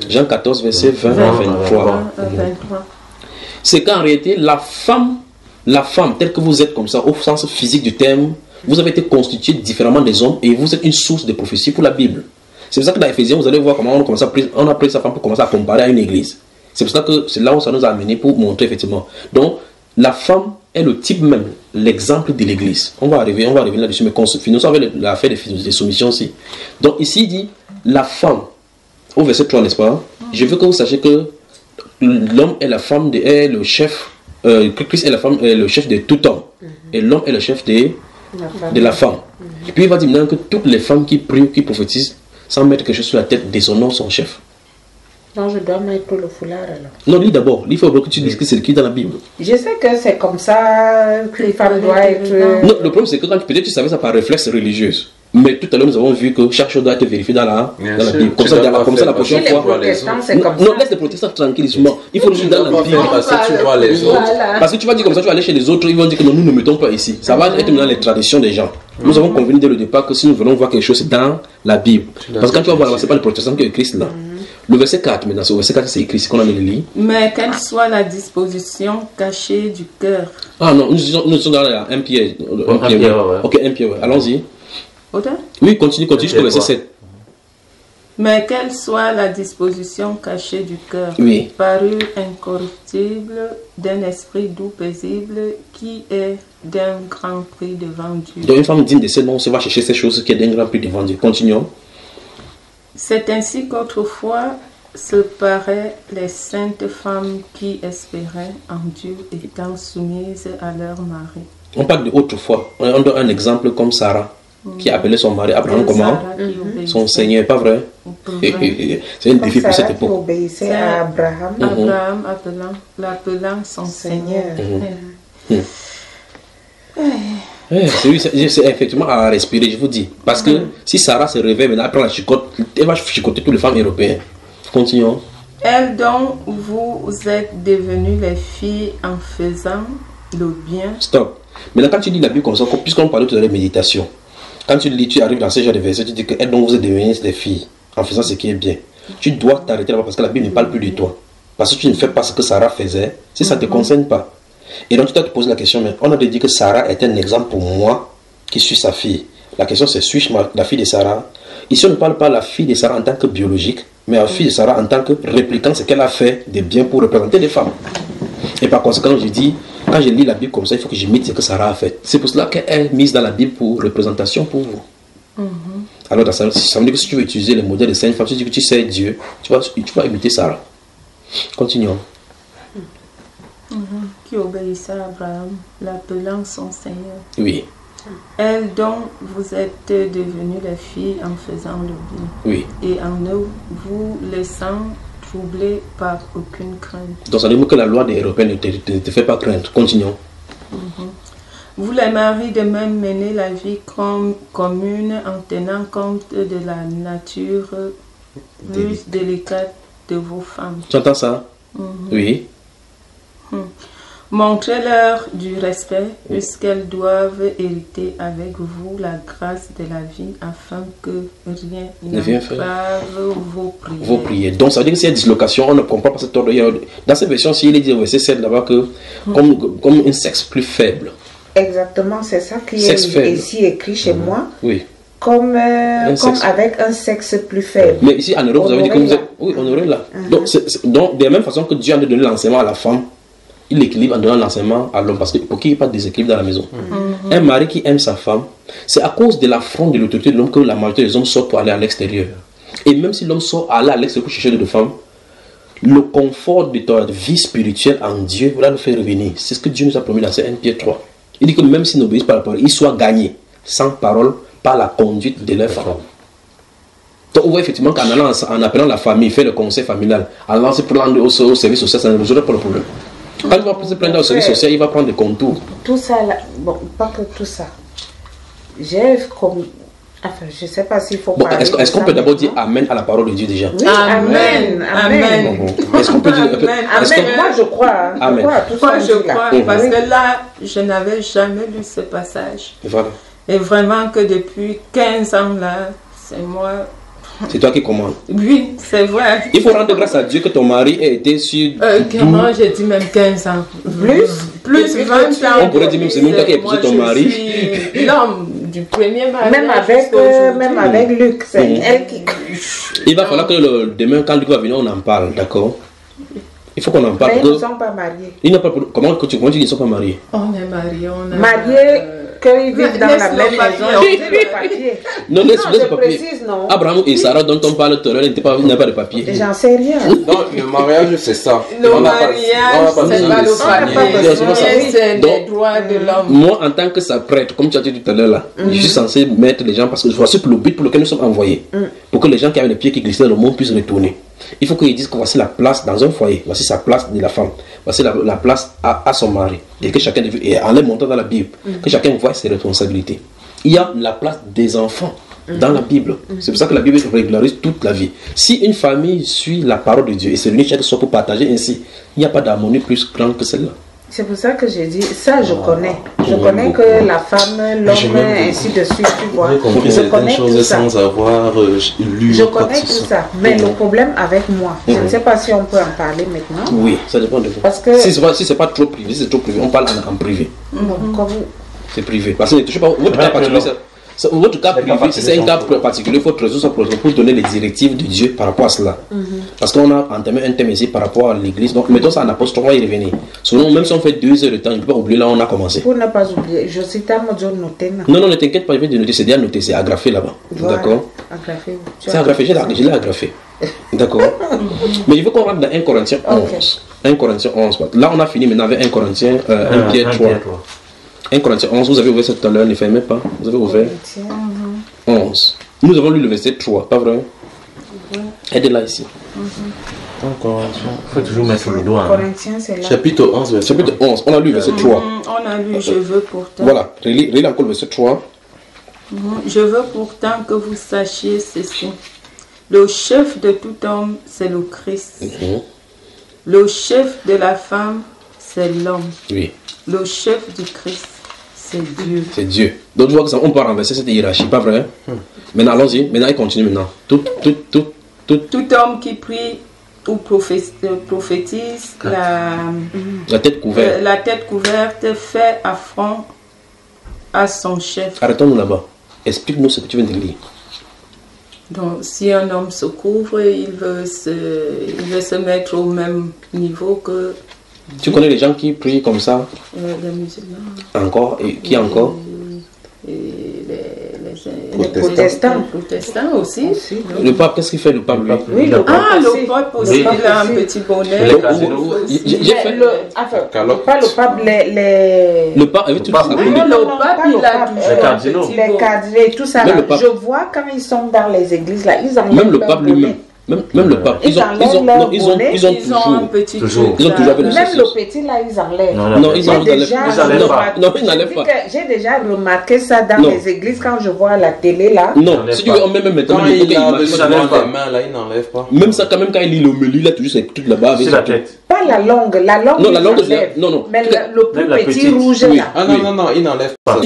[SPEAKER 1] Jean 14, verset 20 à 23. C'est qu'en réalité, la femme, telle que vous êtes comme ça, au sens physique du terme, vous avez été constitué différemment des hommes et vous êtes une source de prophétie pour la Bible. C'est pour ça que dans Ephésiens, vous allez voir comment on a pris sa femme pour commencer à comparer à une église. C'est pour ça que c'est là où ça nous a amené pour montrer effectivement. Donc, la femme est le type même, l'exemple de l'église. On va arriver là-dessus, mais finissons avec l'affaire des soumissions aussi. Donc, ici, il dit, la femme, au verset 3, n'est-ce pas? Je veux que vous sachiez que l'homme et la femme est le chef, Christ est le chef de tout homme. Et l'homme est le chef de la femme. Et puis, il va dire maintenant que toutes les femmes qui prient, qui prophétisent, sans mettre quelque chose sur la tête, déshonorent son chef.
[SPEAKER 3] Non, je dois mettre le foulard alors.
[SPEAKER 1] Non, lis d'abord. Il faut que tu dises que c'est écrit dans la Bible.
[SPEAKER 3] Je sais que c'est comme ça que les femmes doivent être.
[SPEAKER 1] Non, le problème c'est que quand peut-être tu savais ça par réflexe religieuse. Mais tout à l'heure nous avons vu que chaque chose doit être vérifiée dans la Bible. Comme ça, la prochaine fois. Non, laisse les protestants tranquillement. Il faut le dire dans la Bible. Parce que tu vas dire comme ça, tu vas aller chez les autres, ils vont dire que non, nous ne mettons pas ici. Ça va être dans les traditions des gens. Nous avons convenu dès le départ que si nous voulons voir quelque chose, c'est dans la Bible. Parce que quand tu vas voir là-bas, c'est pas les protestants qui ont écrit cela. Le verset 4, maintenant, c'est au verset 4, c'est écrit, c'est qu'on a mis le lit.
[SPEAKER 4] Mais quelle soit la disposition cachée du cœur.
[SPEAKER 1] Ah non, nous sommes dans la 1 Pierre. Ok, 1 Pierre, allons-y. Oui, continue jusqu'au verset 7.
[SPEAKER 4] Mais quelle soit la disposition cachée du cœur, parure incorruptible, d'un esprit doux, paisible, qui est d'un grand prix devant Dieu.
[SPEAKER 1] Donc une femme digne de ce nom, on va chercher ces choses qui est d'un grand prix devant Dieu. Continuons.
[SPEAKER 4] C'est ainsi qu'autrefois se paraient les saintes femmes qui espéraient en Dieu étant soumises à leur mari.
[SPEAKER 1] On parle de autrefois. On donne un exemple comme Sarah, qui appelait son mari Abraham comment? Son Seigneur, pas vrai? C'est un défi pour cette époque.
[SPEAKER 3] Obéissait à Abraham.
[SPEAKER 4] Abraham l'appelant son Seigneur.
[SPEAKER 1] C'est effectivement à respirer, je vous dis. Parce que si Sarah se réveille maintenant, après la chicote, elle va chicoter toutes les femmes européennes. Continuons.
[SPEAKER 4] Elles dont vous êtes devenues les filles en faisant le bien.
[SPEAKER 1] Stop. Maintenant, quand tu lis la Bible comme ça, puisqu'on parlait tout à l'heure de méditation, quand tu lis, tu arrives dans ce genre de versets, tu dis que elles dont vous êtes devenues des filles en faisant ce qui est bien. Tu dois t'arrêter là-bas parce que la Bible ne parle plus de toi. Parce que tu ne fais pas ce que Sarah faisait, si ça ne te concerne pas. Et donc tu dois te poser la question, mais on a dit que Sarah est un exemple pour moi qui suis sa fille. La question c'est, suis-je la fille de Sarah? Ici on ne parle pas de la fille de Sarah en tant que biologique, mais la fille de Sarah en tant que répliquant ce qu'elle a fait de bien pour représenter les femmes. Et par conséquent je dis, Quand je lis la Bible comme ça, il faut que j'imite ce que Sarah a fait. C'est pour cela qu'elle est mise dans la Bible pour représentation pour vous. Alors, ça veut dire que si tu veux utiliser les modèles de sainte femme, si tu dis que tu sais Dieu, tu vas imiter Sarah. Continuons.
[SPEAKER 4] Qui obéissait à Abraham, l'appelant son Seigneur.
[SPEAKER 1] Oui.
[SPEAKER 4] Elle dont vous êtes devenues les filles en faisant le bien.
[SPEAKER 1] Oui.
[SPEAKER 4] Et en ne vous laissant troubler par aucune crainte.
[SPEAKER 1] Donc ça veut dire que la loi des Européens ne te fait pas craindre. Continuons.
[SPEAKER 4] Vous les maris de même menez la vie commune en tenant compte de la nature plus délicate de vos femmes.
[SPEAKER 1] Tu entends ça? Oui.
[SPEAKER 4] Montrez-leur du respect puisqu'elles doivent hériter avec vous la grâce de la vie afin que rien n'entrave vos prières.
[SPEAKER 1] Donc ça veut dire que s'il y a dislocation, on ne comprend pas cet ordre. Dans cette version-ci, il est dit au verset 7 là-bas que comme un sexe plus faible.
[SPEAKER 3] Exactement, c'est ça qui est ici écrit chez moi.
[SPEAKER 1] Oui.
[SPEAKER 3] Comme avec un sexe plus faible.
[SPEAKER 1] Mais ici en Europe, vous avez dit que vous êtes... Oui, honoré là. Donc, de la même façon que Dieu a donné l'enseignement à la femme, il équilibre en donnant l'enseignement à l'homme, parce que pour qu'il n'y ait pas de déséquilibre dans la maison. Un mari qui aime sa femme, c'est à cause de l'affront de l'autorité de l'homme que la majorité des hommes sortent pour aller à l'extérieur. Et même si l'homme sort aller à l'extérieur pour chercher d'autres femmes, le confort de ta vie spirituelle en Dieu va le faire revenir. C'est ce que Dieu nous a promis dans 1 Pierre 3. Il dit que même s'ils n'obéissent pas à la parole, ils soient gagnés sans parole par la conduite de leur femme. Donc on voit effectivement qu'en appelant la famille, faire le conseil familial, allant se prendre au service social, ça ne résoudra pas le problème. Quand il va se prendre au service social, il va prendre des contours.
[SPEAKER 3] Tout ça, là, bon, pas que tout ça. J'ai comme... Enfin, je ne sais pas s'il faut parler.
[SPEAKER 1] Est-ce qu'on peut d'abord dire Amen à la parole de Dieu déjà?
[SPEAKER 3] Oui, Amen.
[SPEAKER 1] Est-ce qu'on peut dire...
[SPEAKER 3] Amen. Moi, je crois.
[SPEAKER 1] Amen.
[SPEAKER 4] Moi, je crois, parce que là, je n'avais jamais lu ce passage.
[SPEAKER 1] Voilà.
[SPEAKER 4] Et vraiment que depuis 15 ans là, c'est moi...
[SPEAKER 1] C'est toi qui commandes.
[SPEAKER 4] Oui, c'est vrai.
[SPEAKER 1] Il faut rendre grâce à Dieu que ton mari ait été sur...
[SPEAKER 4] Comment j'ai dit même 15 ans? Plus 20 ans.
[SPEAKER 1] On pourrait dire même c'est même toi qui as épousé ton mari.
[SPEAKER 4] L'homme du premier mari.
[SPEAKER 3] Même avec Luc, c'est elle qui...
[SPEAKER 1] Il va falloir que demain, quand Luc va venir, on en parle, d'accord? Il faut qu'on en parle.
[SPEAKER 3] Mais ils ne sont pas mariés.
[SPEAKER 1] Comment tu dis qu'ils ne sont pas mariés?
[SPEAKER 4] On est mariés, on est...
[SPEAKER 3] Mariés, qu'ils vivent dans la même maison.
[SPEAKER 1] Non, laisse le papier. Abraham et Sarah dont on parle tout à l'heure, ils n'avaient pas de papier.
[SPEAKER 3] J'en sais rien.
[SPEAKER 5] Non, le mariage, c'est ça.
[SPEAKER 4] Le mariage, c'est pas le papier. C'est les droits de l'homme.
[SPEAKER 1] Moi, en tant que ça prêtre, comme tu as dit tout à l'heure là, je suis censé mettre les gens parce que voici le but pour lequel nous sommes envoyés. Pour que les gens qui avaient les pieds qui glissaient dans le monde puissent retourner. Il faut qu'ils disent que voici la place dans un foyer, voici sa place de la femme, voici la place à son mari. Et que chacun, et en les montant dans la Bible, que chacun voit ses responsabilités. Il y a la place des enfants dans la Bible. C'est pour ça que la Bible régularise toute la vie. Si une famille suit la parole de Dieu et se réunit chaque soir pour partager ainsi, il n'y a pas d'harmonie plus grande que celle-là.
[SPEAKER 3] C'est pour ça que j'ai dit, ça je connais. Je connais que la femme, l'homme, ainsi de suite, tu vois.
[SPEAKER 5] Je connais tout ça. Sans avoir lu.
[SPEAKER 3] Je connais tout ça. Mais le problème avec moi, je ne sais pas si on peut en parler maintenant.
[SPEAKER 1] Oui, ça dépend de vous.
[SPEAKER 3] Parce que
[SPEAKER 1] si c'est pas trop privé, si c'est trop privé, on parle en privé. C'est privé. Parce que ne touchez pas votre cas particulier. Votre cas privé, si c'est un cas particulier, il faut résoudre ça pour donner les directives de Dieu par rapport à cela. Parce qu'on a entamé un thème ici par rapport à l'église. Donc, mettons ça en apôtre, on va y revenir. Sinon, même si on fait 2 heures de temps, je ne peux pas oublier là où on a commencé.
[SPEAKER 3] Pour ne pas oublier, je cite à mon noté.
[SPEAKER 1] Non, ne t'inquiète pas, je vais te noter, c'est déjà noté, c'est agrafé là-bas.
[SPEAKER 3] Voilà.
[SPEAKER 1] D'accord?
[SPEAKER 3] Agrafé.
[SPEAKER 1] C'est agrafé, je l'ai agrafé. D'accord? Mais je veux qu'on rentre dans 1 Corinthiens 11. 1 Corinthiens 11. Là, on a fini maintenant avec 1 Corinthiens 1 Pierre 3. 1 Corinthiens 11, vous avez ouvert ça tout à l'heure, ne fermez pas. Vous avez ouvert 11. Nous avons lu le verset 3, pas vrai? Aidez-la ici.
[SPEAKER 2] Il faut toujours mettre le doigt.
[SPEAKER 3] Corinthiens, c'est là.
[SPEAKER 5] Chapitre 11,
[SPEAKER 1] Chapitre 11, on a lu le verset 3.
[SPEAKER 4] On a lu, je veux pourtant.
[SPEAKER 1] Voilà, relis encore le verset 3.
[SPEAKER 4] Je veux pourtant que vous sachiez ceci. Le chef de tout homme, c'est le Christ. Le chef de la femme, c'est l'homme.
[SPEAKER 1] Oui.
[SPEAKER 4] Le chef du Christ, c'est Dieu.
[SPEAKER 1] C'est Dieu. Donc, je vois que ça, on peut renverser cette hiérarchie, pas vrai? Maintenant, allons-y. Maintenant, il continue maintenant. Tout
[SPEAKER 4] homme qui prie ou prophétise
[SPEAKER 1] la tête
[SPEAKER 4] couverte fait affront à son chef.
[SPEAKER 1] Arrêtons-nous là-bas. Explique-nous ce que tu viens de lire.
[SPEAKER 4] Donc, si un homme se couvre, il veut se mettre au même niveau que
[SPEAKER 1] Tu connais les gens qui prient comme ça?
[SPEAKER 4] Les musulmans.
[SPEAKER 1] Encore? Et qui encore?
[SPEAKER 4] Les protestants aussi.
[SPEAKER 1] Le pape, qu'est-ce qu'il fait le pape?
[SPEAKER 3] Oui, le
[SPEAKER 4] pape aussi, il a un petit bonnet.
[SPEAKER 1] J'ai fait
[SPEAKER 3] pas le pape,
[SPEAKER 1] le pape,
[SPEAKER 4] le pape, il a toujours
[SPEAKER 3] les cardinaux et tout ça. Je vois quand ils sont dans les églises là, ils ont
[SPEAKER 1] même le pape lui-même. Même le pape, ils ont toujours
[SPEAKER 3] un petit toujours. Ils ont toujours avec le même le petit là, ils enlèvent.
[SPEAKER 1] Non, ils n'enlèvent pas. Non, ils n'enlèvent pas.
[SPEAKER 3] J'ai déjà remarqué ça dans les églises quand je vois la télé là.
[SPEAKER 1] Non, si tu veux, on met même maintenant
[SPEAKER 5] il n'enlève pas.
[SPEAKER 1] Même ça, quand même, quand il lit l'homélie, il a toujours cette truc là-bas avec
[SPEAKER 2] la tête.
[SPEAKER 3] Pas la langue. La langue,
[SPEAKER 1] non, la langue, non.
[SPEAKER 3] Mais le plus petit rouge là.
[SPEAKER 5] Ah non, ils n'enlèvent pas.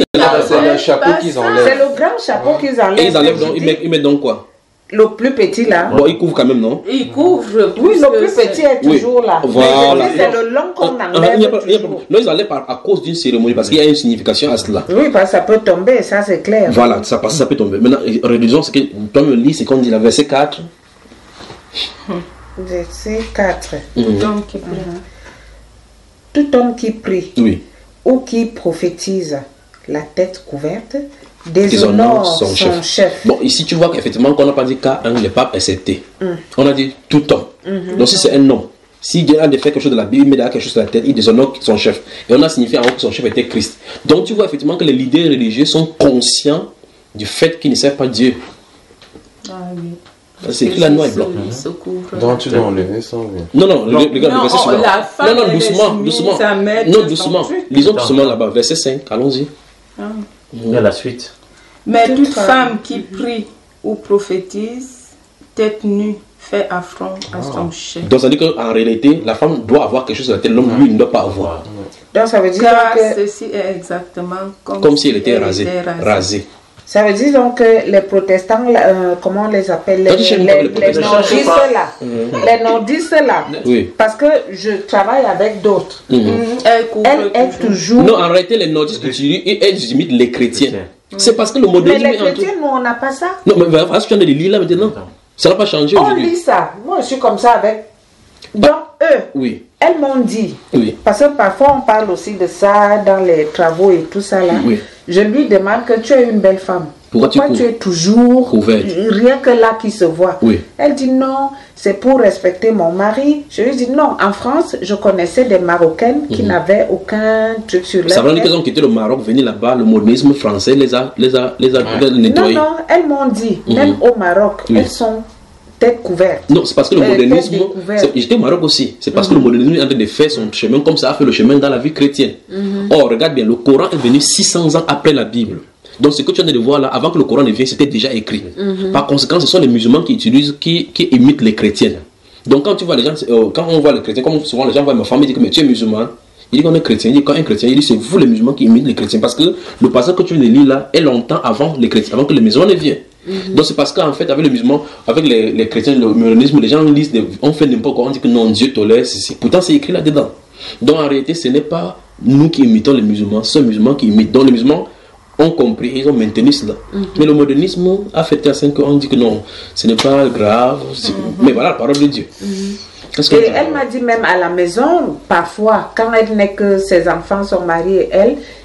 [SPEAKER 5] C'est le chapeau qu'ils enlèvent.
[SPEAKER 3] C'est le grand chapeau qu'ils enlèvent.
[SPEAKER 1] Et ils enlèvent donc, ils mettent donc quoi?
[SPEAKER 3] Le plus petit là.
[SPEAKER 1] Bon, il couvre quand même, non?
[SPEAKER 4] Il couvre.
[SPEAKER 3] Oui, le plus petit est toujours là.
[SPEAKER 1] Voilà.
[SPEAKER 3] C'est le long qu'on enlève.
[SPEAKER 1] Non, ils enlèvent à cause d'une cérémonie parce qu'il y a une signification à cela.
[SPEAKER 3] Oui, parce que ça peut tomber, ça c'est clair.
[SPEAKER 1] Voilà, ça peut tomber. Maintenant, réduisons ce que toi me lis, c'est qu'on dit la verset 4.
[SPEAKER 3] Verset 4.
[SPEAKER 4] Tout homme
[SPEAKER 3] Tout homme
[SPEAKER 4] qui prie.
[SPEAKER 3] qui prie
[SPEAKER 1] ou
[SPEAKER 3] qui prophétise la tête couverte déshonore son chef.
[SPEAKER 1] Bon, ici tu vois qu'effectivement, qu'on n'a pas dit qu'un le pape accepté. On a dit tout homme. Donc si c'est un homme, si Dieu a fait quelque chose de la Bible, il met quelque chose sur la tête, il déshonore son chef. Et on a signifié en haut que son chef était Christ. Donc tu vois effectivement que les leaders religieux sont conscients du fait qu'ils ne servent pas Dieu.
[SPEAKER 4] Ah oui.
[SPEAKER 1] C'est écrit là noir et blanc.
[SPEAKER 5] Donc tu dois enlever ça.
[SPEAKER 1] Non, le verset suivant. Non, doucement. Non, doucement. Lisons doucement là-bas, verset 5. Allons-y.
[SPEAKER 2] Il y a la suite.
[SPEAKER 4] Mais toute femme qui prie ou prophétise, tête nue, fait affront à son chef.
[SPEAKER 1] Donc ça veut dire qu'en réalité, la femme doit avoir quelque chose sur la tête, l'homme lui ne doit pas avoir.
[SPEAKER 3] Donc ça veut dire
[SPEAKER 4] que ceci est exactement
[SPEAKER 1] comme si elle était rasée.
[SPEAKER 3] Ça veut dire donc que les protestants, comment on les appelle, les nordistes là, les nordistes là, parce que je travaille avec d'autres, elle est toujours...
[SPEAKER 1] Non, en réalité, les nordistes que tu dis, elles imitent les chrétiens. C'est parce que le modernisme...
[SPEAKER 3] Mais les chrétiens, nous, on n'a pas ça.
[SPEAKER 1] Non, mais est-ce que tu viens de les lire là maintenant? Ça n'a pas changé aujourd'hui.
[SPEAKER 3] On lit ça. Moi, je suis comme ça avec... Donc, eux, elles m'ont dit, parce que parfois on parle aussi de ça dans les travaux et tout ça là, je lui demande que tu es une belle femme. Pourquoi tu es toujours couverte? Rien que là qui se voit. Elle dit non, c'est pour respecter mon mari. Je lui dis non, en France, je connaissais des Marocaines qui n'avaient aucun truc sur leur tête.
[SPEAKER 1] Ça veut dire qu'ils ont quitté le Maroc, venus là-bas, le modernisme français les a nettoyés.
[SPEAKER 3] Non, elles m'ont dit, même au Maroc, elles sont tête couverte.
[SPEAKER 1] Non, c'est parce que le modernisme, j'étais au Maroc aussi, c'est parce que le modernisme est en train de faire son chemin comme ça a fait le chemin dans la vie chrétienne. Or, regarde bien, le Coran est venu 600 ans après la Bible. Donc ce que tu viens de voir là, avant que le Coran ne vienne, c'était déjà écrit. Par conséquent, ce sont les musulmans qui utilisent, qui imitent les chrétiens. Donc quand tu vois les gens, quand on voit les chrétiens, comme souvent les gens voient ma femme, ils disent que mais tu es musulman. Il dit qu'on est chrétien, il dit quand un chrétien, il dit c'est vous les musulmans qui imitent les chrétiens. Parce que le passage que tu viens de lire là est longtemps avant les chrétiens, avant que les musulmans ne viennent. Donc c'est parce qu'en fait avec les musulmans, avec les chrétiens, le modernisme, les gens lisent, on fait n'importe quoi, on dit que non, Dieu tolère, pourtant c'est écrit là-dedans. Donc en réalité ce n'est pas nous qui imitons les musulmans, c'est les musulmans qui imitent. Donc les musulmans ont compris, ils ont maintenu cela. Mais le modernisme a fait à 5 ans, on dit que non, ce n'est pas grave, mais voilà la parole de Dieu.
[SPEAKER 3] Et elle m'a dit même à la maison, parfois, quand elle n'est que ses enfants sont mariés,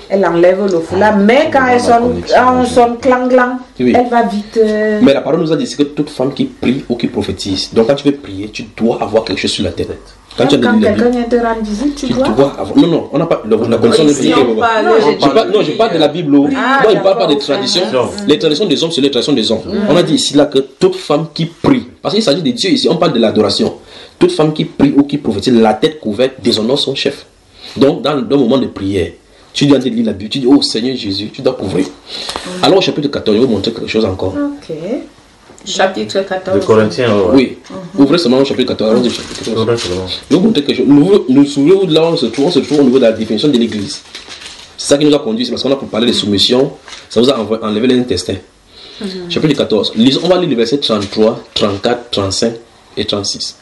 [SPEAKER 3] elle enlève le foulard, mais quand elles sont clang-clang, elle va vite...
[SPEAKER 1] Mais la parole nous a dit que toute femme qui prie ou qui prophétise, donc quand tu veux prier, tu dois avoir quelque chose sur la tête.
[SPEAKER 3] Quand quelqu'un vient te rendre visite, tu dois
[SPEAKER 1] avoir... Non, on n'a pas la condition de prier. Non, je parle de la Bible. Non, je ne parle pas des traditions. Les traditions des hommes, c'est les traditions des hommes. On a dit ici là que toute femme qui prie, parce qu'il s'agit de Dieu ici, on parle de l'adoration. Toute femme qui prie ou qui prophétise, la tête couverte, déshonore son chef. Donc dans le moment de prière, tu dois lire la Bible, tu dis, oh Seigneur Jésus, tu dois couvrir. Alors au chapitre 14, je vais vous montrer quelque chose encore.
[SPEAKER 3] Ok.
[SPEAKER 4] Chapitre 14.
[SPEAKER 2] De Corinthiens,
[SPEAKER 1] oui. Ouvrez seulement le chapitre 14. Je vais vous montrer quelque chose. Nous souvenons de là où on se trouve au niveau de la définition de l'église. C'est ça qui nous a conduit, c'est parce qu'on a parlé de soumission, ça vous a enlevé l'intestin. Chapitre 14. On va lire les versets 33, 34, 35 et 36.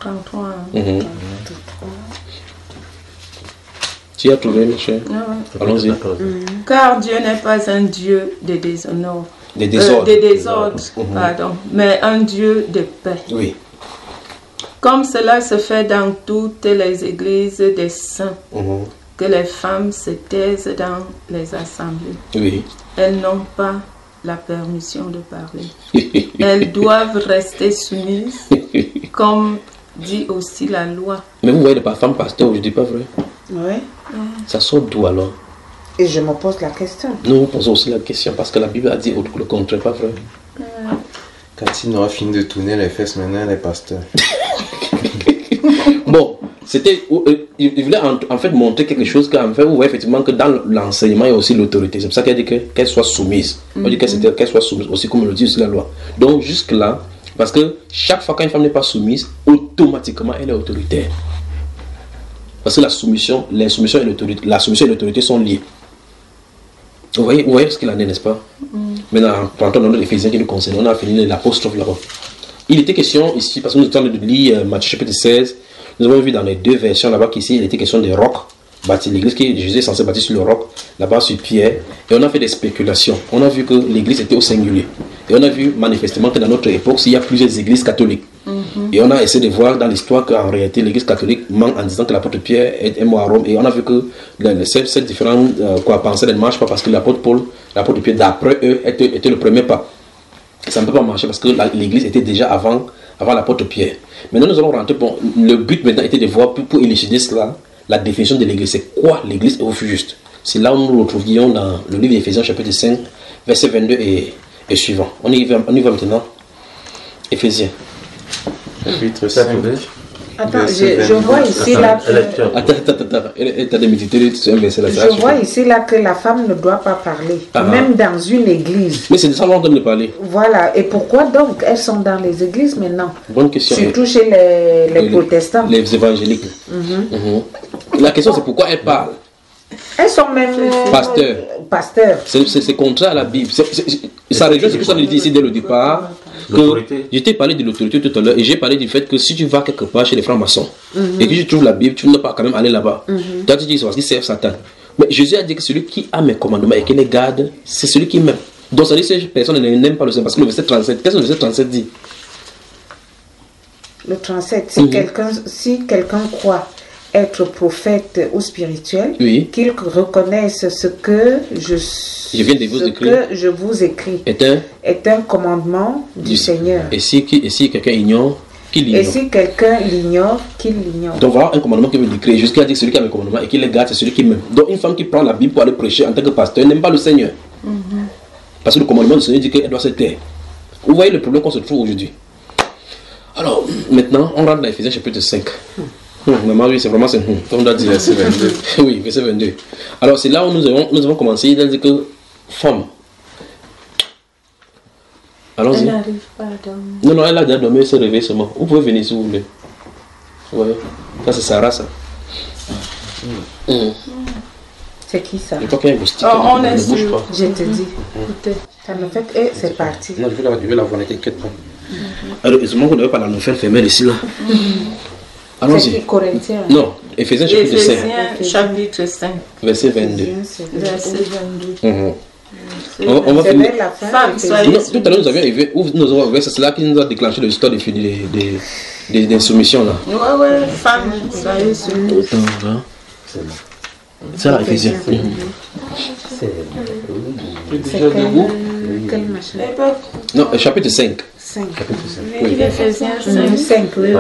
[SPEAKER 4] 33.
[SPEAKER 1] Tu as trouvé, mon cher? Allons-y.
[SPEAKER 4] Car Dieu n'est pas un Dieu de désordre.
[SPEAKER 1] De désordre.
[SPEAKER 4] Pardon, mais un Dieu de paix.
[SPEAKER 1] Oui.
[SPEAKER 4] Comme cela se fait dans toutes les églises des saints, que les femmes se taisent dans les assemblées.
[SPEAKER 1] Oui.
[SPEAKER 4] Elles n'ont pas la permission de parler. Elles doivent rester soumises, comme dit aussi la loi.
[SPEAKER 1] Mais vous voyez les femmes pasteurs, je dis pas vrai.
[SPEAKER 3] Oui.
[SPEAKER 1] Ça sort d'où alors?
[SPEAKER 3] Et je me pose la question.
[SPEAKER 1] Nous posons aussi la question parce que la Bible a dit le contraire, pas vrai.
[SPEAKER 5] Quand il aura fini de tourner les fesses, maintenant les pasteurs.
[SPEAKER 1] Bon, c'était, il voulait en fait montrer quelque chose qu'en fait, vous voyez effectivement que dans l'enseignement, il y a aussi l'autorité. C'est pour ça qu'il a dit qu'elle soit soumise. On dit qu'elle soit soumise aussi, comme le dit aussi la loi. Donc jusque là, parce que chaque fois qu'une femme n'est pas soumise, automatiquement elle est autoritaire. Parce que la soumission et l'autorité sont liées. Vous voyez ce qu'il en est, n'est-ce pas? Maintenant, pendant notre Éphésiens qui nous concerne, on a fini l'apostrophe là-bas. Il était question ici, parce que nous sommes en train de lire Matthieu chapitre 16, nous avons vu dans les deux versions là-bas qu'ici, il était question des rocs, l'église qui Jésus est censé bâtir sur le roc, là-bas sur pierre, et on a fait des spéculations. On a vu que l'église était au singulier. Et on a vu manifestement que dans notre époque, il y a plusieurs églises catholiques. Et on a essayé de voir dans l'histoire qu'en réalité, l'église catholique ment en disant que l'apôtre Pierre est mort à Rome. Et on a vu que ces différentes pensées ne marchent pas parce que l'apôtre Pierre, d'après eux, était le premier pas. Ça ne peut pas marcher parce que l'église était déjà avant l'apôtre Pierre. Maintenant, nous allons rentrer. Bon, le but maintenant était de voir pour élucider cela, la définition de l'église. C'est quoi l'église au juste? C'est là où nous nous retrouvions dans le livre d'Éphésiens, chapitre 5, verset 22 et suivant. On y va maintenant. Éphésiens.
[SPEAKER 5] Chapitre 5.
[SPEAKER 3] Attends, je vois ici là que... Je vois ici là que la femme ne doit pas parler, même dans une église.
[SPEAKER 1] Mais c'est de ça qu'on donne de parler.
[SPEAKER 3] Voilà, et pourquoi donc elles sont dans les églises maintenant?
[SPEAKER 1] Bonne question.
[SPEAKER 3] Surtout chez les protestants.
[SPEAKER 1] Les évangéliques. La question c'est pourquoi elles parlent.
[SPEAKER 3] Elles sont même pasteurs.
[SPEAKER 1] C'est contraire à la Bible. Ça rejoint ce que ça nous dit ici dès le départ. Je t'ai parlé de l'autorité tout à l'heure et j'ai parlé du fait que si tu vas quelque part chez les francs-maçons et que tu trouves la Bible, tu ne dois pas quand même aller là-bas. Toi tu dis c'est parce qu'ils servent Satan. Mais Jésus a dit que celui qui a mes commandements et qui les garde, c'est celui qui m'aime. Donc ça dit que ces personnes n'aiment pas le Seigneur. Parce que le verset 37, qu'est-ce que le verset 37 dit?
[SPEAKER 3] Le 37, si quelqu'un croit être prophète ou spirituel, qu'il reconnaisse ce que je vous écris est un commandement du Seigneur.
[SPEAKER 1] Et si quelqu'un ignore, qu'il l'ignore.
[SPEAKER 3] Et si quelqu'un l'ignore, qu'il l'ignore.
[SPEAKER 1] Donc voilà un commandement qui veut décrire. Jusqu'à dire que celui qui a mes commandements et qui les garde, c'est celui qui m'aime. Donc une femme qui prend la Bible pour aller prêcher en tant que pasteur n'aime pas le Seigneur. Parce que le commandement du Seigneur dit qu'elle doit se taire. Vous voyez le problème qu'on se trouve aujourd'hui. Alors maintenant, on rentre dans Éphésiens chapitre 5. Maman, oui, c'est vraiment ça. On doit dire verset 22. Oui, verset 22. Alors, c'est là où nous avons commencé. Il a dit que femme. Allons-y.
[SPEAKER 4] Elle n'arrive pas à dormir.
[SPEAKER 1] Non, elle a déjà dormi, elle s'est réveillée seulement. Vous pouvez venir si vous voulez. Vous voyez? Ça, c'est Sarah, ça.
[SPEAKER 3] C'est qui ça?
[SPEAKER 1] Je crois qu'il y a un moustique.
[SPEAKER 4] On est sûr.
[SPEAKER 3] Je te dis. Écoutez, ça me fait que c'est parti.
[SPEAKER 1] Non, je vais la voir, ne t'inquiète pas. Alors, heureusement qu'on n'avait pas la nouvelle femelle ici, là. Allons-y.
[SPEAKER 3] C'est Corinthiens.
[SPEAKER 1] Non, Éphésiens chapitre 5.
[SPEAKER 4] Chapitre 5.
[SPEAKER 1] Verset 22.
[SPEAKER 4] Verset 22.
[SPEAKER 1] On va finir.
[SPEAKER 4] Tout
[SPEAKER 1] à l'heure, nous avions vu, c'est cela qui nous a déclenché l'histoire des soumissions là.
[SPEAKER 4] Ouais, femme, soyez soumise.
[SPEAKER 1] C'est là, Éphésiens.
[SPEAKER 3] C'est quel machin?
[SPEAKER 1] Non, chapitre 5.
[SPEAKER 3] 5.
[SPEAKER 4] Oui, Éphésiens 5.
[SPEAKER 3] Oui.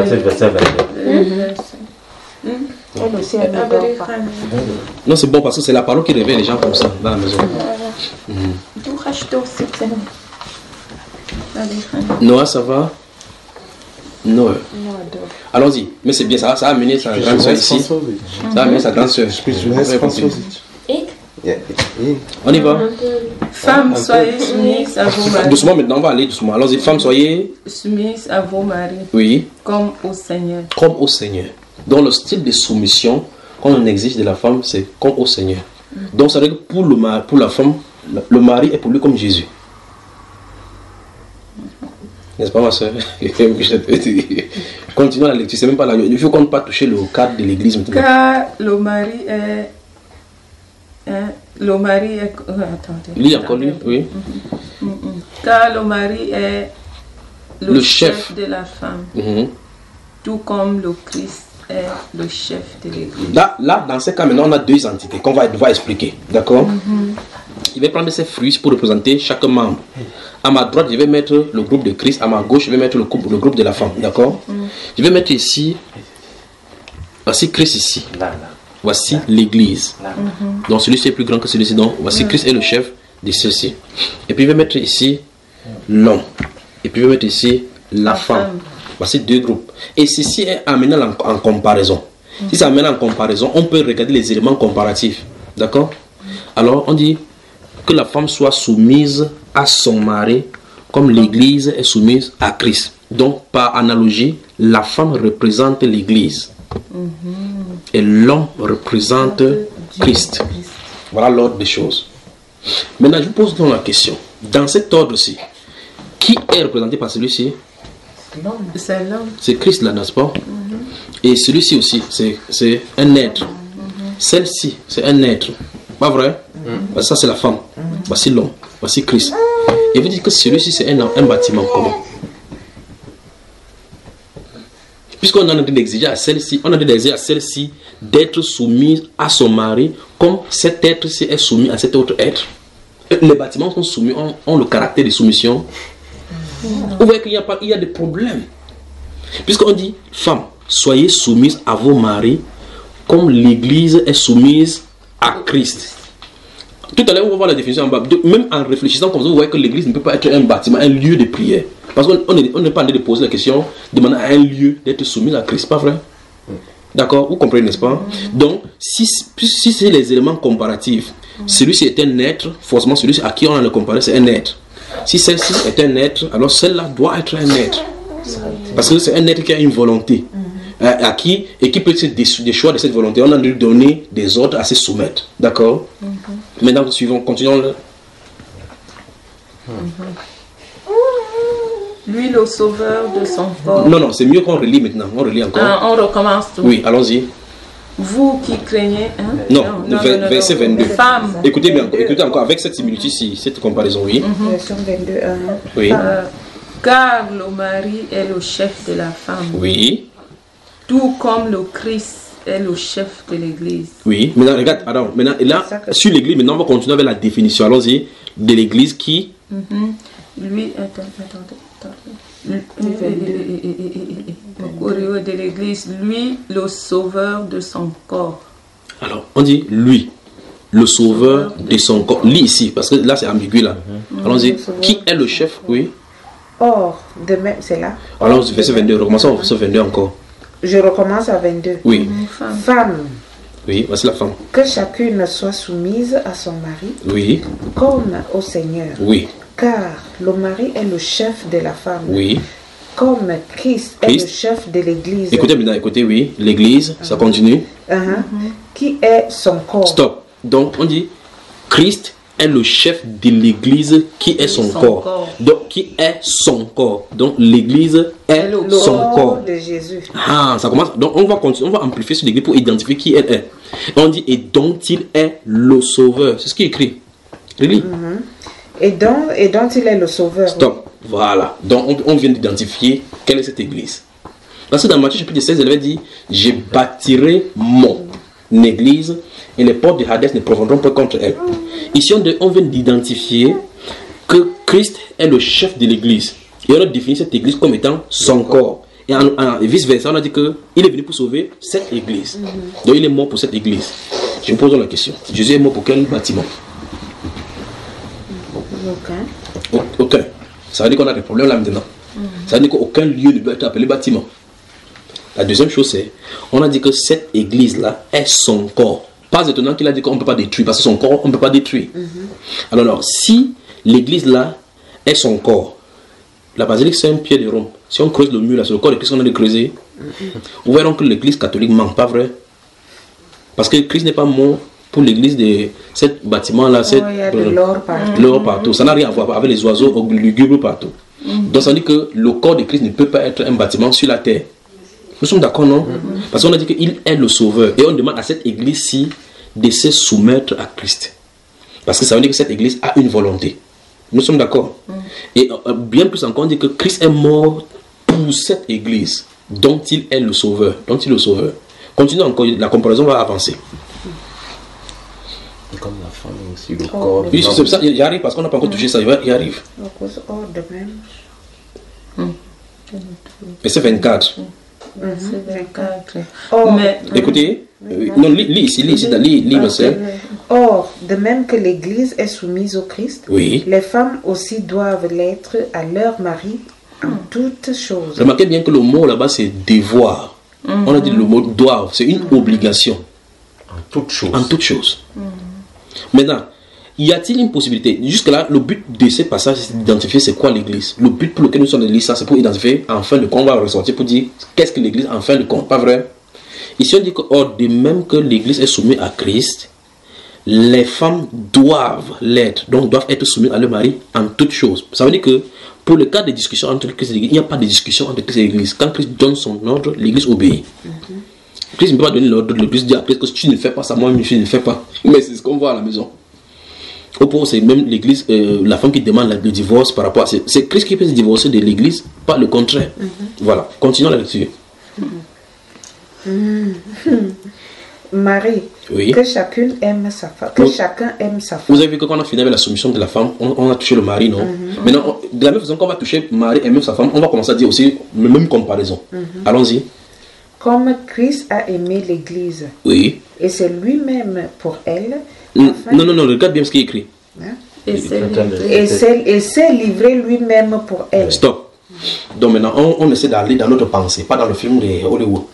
[SPEAKER 1] Non, c'est bon parce que c'est la parole qui réveille les gens comme ça dans la maison. Noah, ça va? Noah. Allons-y. Mais c'est bien, ça a amené sa grande soeur ici. Ça a amené sa grande soeur. On y va.
[SPEAKER 4] Femmes, soyez soumises à vos maris.
[SPEAKER 1] Doucement maintenant, on va aller doucement. Allons-y, femmes, soyez
[SPEAKER 4] soumises à vos maris.
[SPEAKER 1] Oui.
[SPEAKER 4] Comme au Seigneur.
[SPEAKER 1] Comme au Seigneur. Donc le style de soumission qu'on exige de la femme, c'est comme au Seigneur. Donc ça veut dire que pour la femme, le mari est pour lui comme Jésus. N'est-ce pas ma soeur? Continuons la lecture, c'est même pas là. Il faut qu'on ne pas toucher le cadre de l'église maintenant.
[SPEAKER 4] Car le mari est... attendez.
[SPEAKER 1] Lui encore lui, oui.
[SPEAKER 4] Car le mari est le chef de la femme. tout comme le Christ est le chef de l'Église.
[SPEAKER 1] Là, dans ce cas, maintenant, on a deux entités qu'on va devoir expliquer. D'accord? Il va prendre ces fruits pour représenter chaque membre. À ma droite, je vais mettre le groupe de Christ. À ma gauche, je vais mettre le groupe de la femme. D'accord? Je vais mettre ici, voici Christ ici. Voici l'Église. Donc celui-ci est plus grand que celui-ci. Donc voici Christ est le chef de ceci. Et puis je vais mettre ici l'homme. Et puis je vais mettre ici la femme. Voici deux groupes. Et ceci est amené en comparaison. Si c'est amené en comparaison, on peut regarder les éléments comparatifs. D'accord? Alors on dit que la femme soit soumise à son mari comme l'Église est soumise à Christ. Donc par analogie, la femme représente l'Église. Et l'homme représente Christ. Voilà l'ordre des choses. Maintenant, je vous pose donc la question. Dans cet ordre-ci, qui est représenté par celui-ci?
[SPEAKER 4] C'est l'homme.
[SPEAKER 1] C'est Christ là, n'est-ce pas? Et celui-ci aussi, c'est un être. Celle-ci, c'est un être. Pas vrai? Ça, c'est la femme. Voici l'homme. Voici Christ. Et vous dites que celui-ci, c'est un bâtiment commun. Puisqu'on a d'exiger à celle-ci, on a d'exiger à celle-ci d'être soumise à son mari comme cet être-ci est soumis à cet autre être. Les bâtiments sont soumis, ont le caractère de soumission. Vous voyez qu'il y a des problèmes. Puisqu'on dit, femmes, soyez soumises à vos maris comme l'Église est soumise à Christ. Tout à l'heure, on va voir la définition en bas. Même en réfléchissant comme ça, vous voyez que l'Église ne peut pas être un bâtiment, un lieu de prière. Parce qu'on n'est pas en train de poser la question, demander à un lieu d'être soumis à Christ, pas vrai? D'accord? Vous comprenez, n'est-ce pas? Donc, si c'est les éléments comparatifs, celui-ci est un être, forcément celui à qui on a le comparé, c'est un être. Si celle-ci est un être, alors celle-là doit être un être. Parce que c'est un être qui a une volonté. À qui, et qui peut être des choix de cette volonté. On a dû donner des ordres à se soumettre. D'accord? Maintenant, continuons.
[SPEAKER 4] Lui, le sauveur de son corps.
[SPEAKER 1] Non, c'est mieux qu'on relit maintenant. On relit encore.
[SPEAKER 4] On recommence tout.
[SPEAKER 1] Oui, allons-y.
[SPEAKER 4] Vous qui craignez.
[SPEAKER 1] Non, verset 22. Femme. Écoutez bien, écoutez encore avec cette similitude-ci, cette comparaison, oui.
[SPEAKER 3] Verset 22.
[SPEAKER 1] Oui.
[SPEAKER 4] Car le mari est le chef de la femme.
[SPEAKER 1] Oui.
[SPEAKER 4] Tout comme le Christ est le chef de l'Église.
[SPEAKER 1] Oui. Maintenant, regarde, maintenant, et là, sur l'Église, maintenant, on va continuer avec la définition. Allons-y. De l'Église qui.
[SPEAKER 4] Lui, de l'Église, lui, le sauveur de son corps.
[SPEAKER 1] Alors, on dit lui, le sauveur de son corps. Lis ici, parce que là, c'est ambigu, là. Allons-y. Qui est le chef? Oui.
[SPEAKER 3] Or, de même, c'est là.
[SPEAKER 1] Alors, verset 22, recommençons au verset 22 encore.
[SPEAKER 3] Je recommence à 22.
[SPEAKER 1] Oui.
[SPEAKER 3] Femme.
[SPEAKER 1] Oui, voici la femme.
[SPEAKER 3] Que chacune soit soumise à son mari.
[SPEAKER 1] Oui.
[SPEAKER 3] Comme au Seigneur.
[SPEAKER 1] Oui.
[SPEAKER 3] Car le mari est le chef de la femme.
[SPEAKER 1] Oui.
[SPEAKER 3] Comme Christ est le chef de l'Église.
[SPEAKER 1] Écoutez maintenant, écoutez, oui. L'Église, ça continue.
[SPEAKER 3] Qui est son corps.
[SPEAKER 1] Stop. Donc, on dit Christ est le chef de l'Église qui est son corps. Donc, qui est son corps. Donc, l'Église est son corps
[SPEAKER 3] de Jésus.
[SPEAKER 1] Ah, ça commence. Donc, on va continuer, on va amplifier sur l'Église pour identifier qui elle est. On dit et dont il est le sauveur. C'est ce qui est écrit. Really?
[SPEAKER 3] Et dont il est le sauveur.
[SPEAKER 1] Stop. Oui. Voilà. Donc, on vient d'identifier quelle est cette Église. Parce que dans Matthieu chapitre 16, elle avait dit je bâtirai mon Église et les portes de Hadès ne prévaudront pas contre elle. Ici, on vient d'identifier que Christ est le chef de l'Église. Et on a défini cette Église comme étant son corps. Et vice-versa, on a dit qu'il est venu pour sauver cette Église. Donc, il est mort pour cette Église. Je me pose la question. Jésus est mort pour quel bâtiment? Aucun. Ça veut dire qu'on a des problèmes là maintenant. Ça veut dire qu'aucun lieu ne peut être appelé bâtiment. La deuxième chose, c'est on a dit que cette Église-là est son corps. Pas étonnant qu'il a dit qu'on ne peut pas détruire, parce que son corps, on ne peut pas détruire. Alors, si l'Église-là est son corps, la basilique, c'est un pied de Rome. Si on creuse le mur, là, c'est le corps de Christ qu'on a de creuser. Vous verrez que l'Église catholique manque, pas vrai? Parce que Christ n'est pas mort pour l'église de ce bâtiment-là. Il
[SPEAKER 3] y a de l'or partout.
[SPEAKER 1] L'or partout. Ça n'a rien à voir avec les oiseaux lugubres partout. Donc ça dit que le corps de Christ ne peut pas être un bâtiment sur la terre. Nous sommes d'accord, non? Parce qu'on a dit qu'il est le sauveur. Et on demande à cette église-ci de se soumettre à Christ. Parce que ça veut dire que cette église a une volonté. Nous sommes d'accord. Et bien plus encore, on dit que Christ est mort pour cette église. dont il est le sauveur. Continue encore, la comparaison va avancer.
[SPEAKER 5] Comme la femme aussi, le corps.
[SPEAKER 1] Oui, c'est ça, il arrive parce qu'on n'a pas encore touché ça, il arrive. Verset 24. Écoutez, non, lis ici, ma soeur.
[SPEAKER 3] Or, de même que l'Église est soumise au Christ,
[SPEAKER 1] oui,
[SPEAKER 3] les femmes aussi doivent l'être à leur mari en toutes choses.
[SPEAKER 1] Remarquez bien que le mot là-bas c'est devoir. On a dit le mot doivent, c'est une obligation.
[SPEAKER 2] En toutes choses.
[SPEAKER 1] En toutes choses. Maintenant, y a-t-il une possibilité? Jusque-là, le but de ces passages, c'est d'identifier c'est quoi l'Église. Le but pour lequel nous sommes de lire ça, c'est pour identifier en fin de compte, on va ressortir pour dire qu'est-ce que l'Église en fin de compte, pas vrai? Ici, on dit que, or, de même que l'Église est soumise à Christ, les femmes doivent l'être, donc doivent être soumises à leur mari en toutes choses. Ça veut dire que pour le cas des discussions entre Christ et l'Église, il n'y a pas de discussion entre Christ et l'Église. Quand Christ donne son ordre, l'Église obéit. Christ ne peut pas donner l'ordre de l'Église, dire à Christ que tu ne fais pas ça, moi je ne fais pas. Mais c'est ce qu'on voit à la maison. Au point où c'est même l'Église, la femme qui demande le divorce par rapport à... C'est Christ qui peut se divorcer de l'Église, pas le contraire. Voilà, continuons la lecture.
[SPEAKER 3] Marie,
[SPEAKER 1] oui,
[SPEAKER 3] que chacune aime sa femme, que chacun aime sa femme.
[SPEAKER 1] Vous avez vu que quand on a fini avec la soumission de la femme, on a touché le mari, non? Maintenant, de la même façon qu'on va toucher Marie et même sa femme, on va commencer à dire aussi la même comparaison. Allons-y.
[SPEAKER 3] Comme Christ a aimé l'Église.
[SPEAKER 1] Oui.
[SPEAKER 3] Et c'est lui-même pour elle.
[SPEAKER 1] Non, regarde bien ce qui est écrit.
[SPEAKER 3] Hein? Et s'est livré lui-même pour elle.
[SPEAKER 1] Stop. Donc maintenant, on essaie d'aller dans notre pensée, pas dans le film de Hollywood.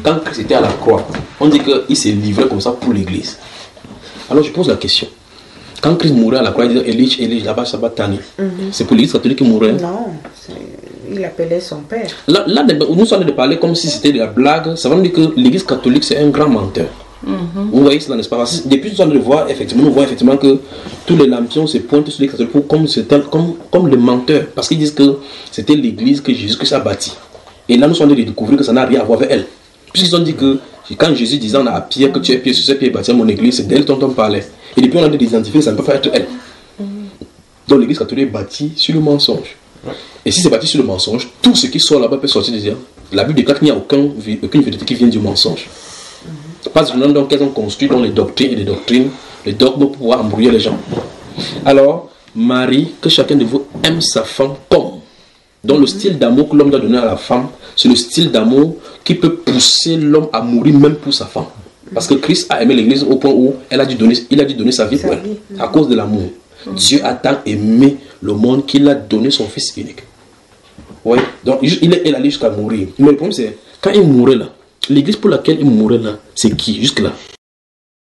[SPEAKER 1] Quand Christ était à la croix, on dit qu'il s'est livré comme ça pour l'Église. Alors je pose la question. Quand Christ mourait à la croix, il disait Élie, là-bas, Sabbatani. C'est pour l'Église catholique qui mourait?
[SPEAKER 3] Non, il appelait son père.
[SPEAKER 1] Là, nous sommes en train de parler comme si c'était de la blague. Ça veut dire que l'Église catholique, c'est un grand menteur. Vous voyez cela, n'est-ce pas? Depuis nous sommes en train de voir, effectivement, nous voyons effectivement que tous les lampions se pointent sur l'Église catholique comme les menteurs. Parce qu'ils disent que c'était l'Église que Jésus-Christ a bâtie. Et là, nous sommes en train de découvrir que ça n'a rien à voir avec elle. Puisqu'ils ont dit que quand Jésus disait à Pierre que tu es pied sur ce pied bâti mon église, c'est d'elle dont on parlait. Et depuis, on a identifié que ça ne peut pas être elle. Donc l'église catholique est bâtie sur le mensonge. Et si c'est bâti sur le mensonge, tout ce qui sort là-bas peut sortir de dire. La Bible déclare qu'il n'y a aucune vérité qui vient du mensonge. Pas seulement donc qu'elles ont construit dans les doctrines et les doctrines, les dogmes pour pouvoir embrouiller les gens. Alors, Marie, que chacun de vous aime sa femme comme. Donc le style d'amour que l'homme doit donner à la femme, c'est le style d'amour qui peut pousser l'homme à mourir même pour sa femme. Parce que Christ a aimé l'Église au point où il a dû donner sa vie pour elle, à cause de l'amour. Dieu a tant aimé le monde qu'il a donné son Fils unique. Oui, donc il est allé jusqu'à mourir. Mais le problème c'est, quand il mourait là, l'Église pour laquelle il mourait là, c'est qui jusque là?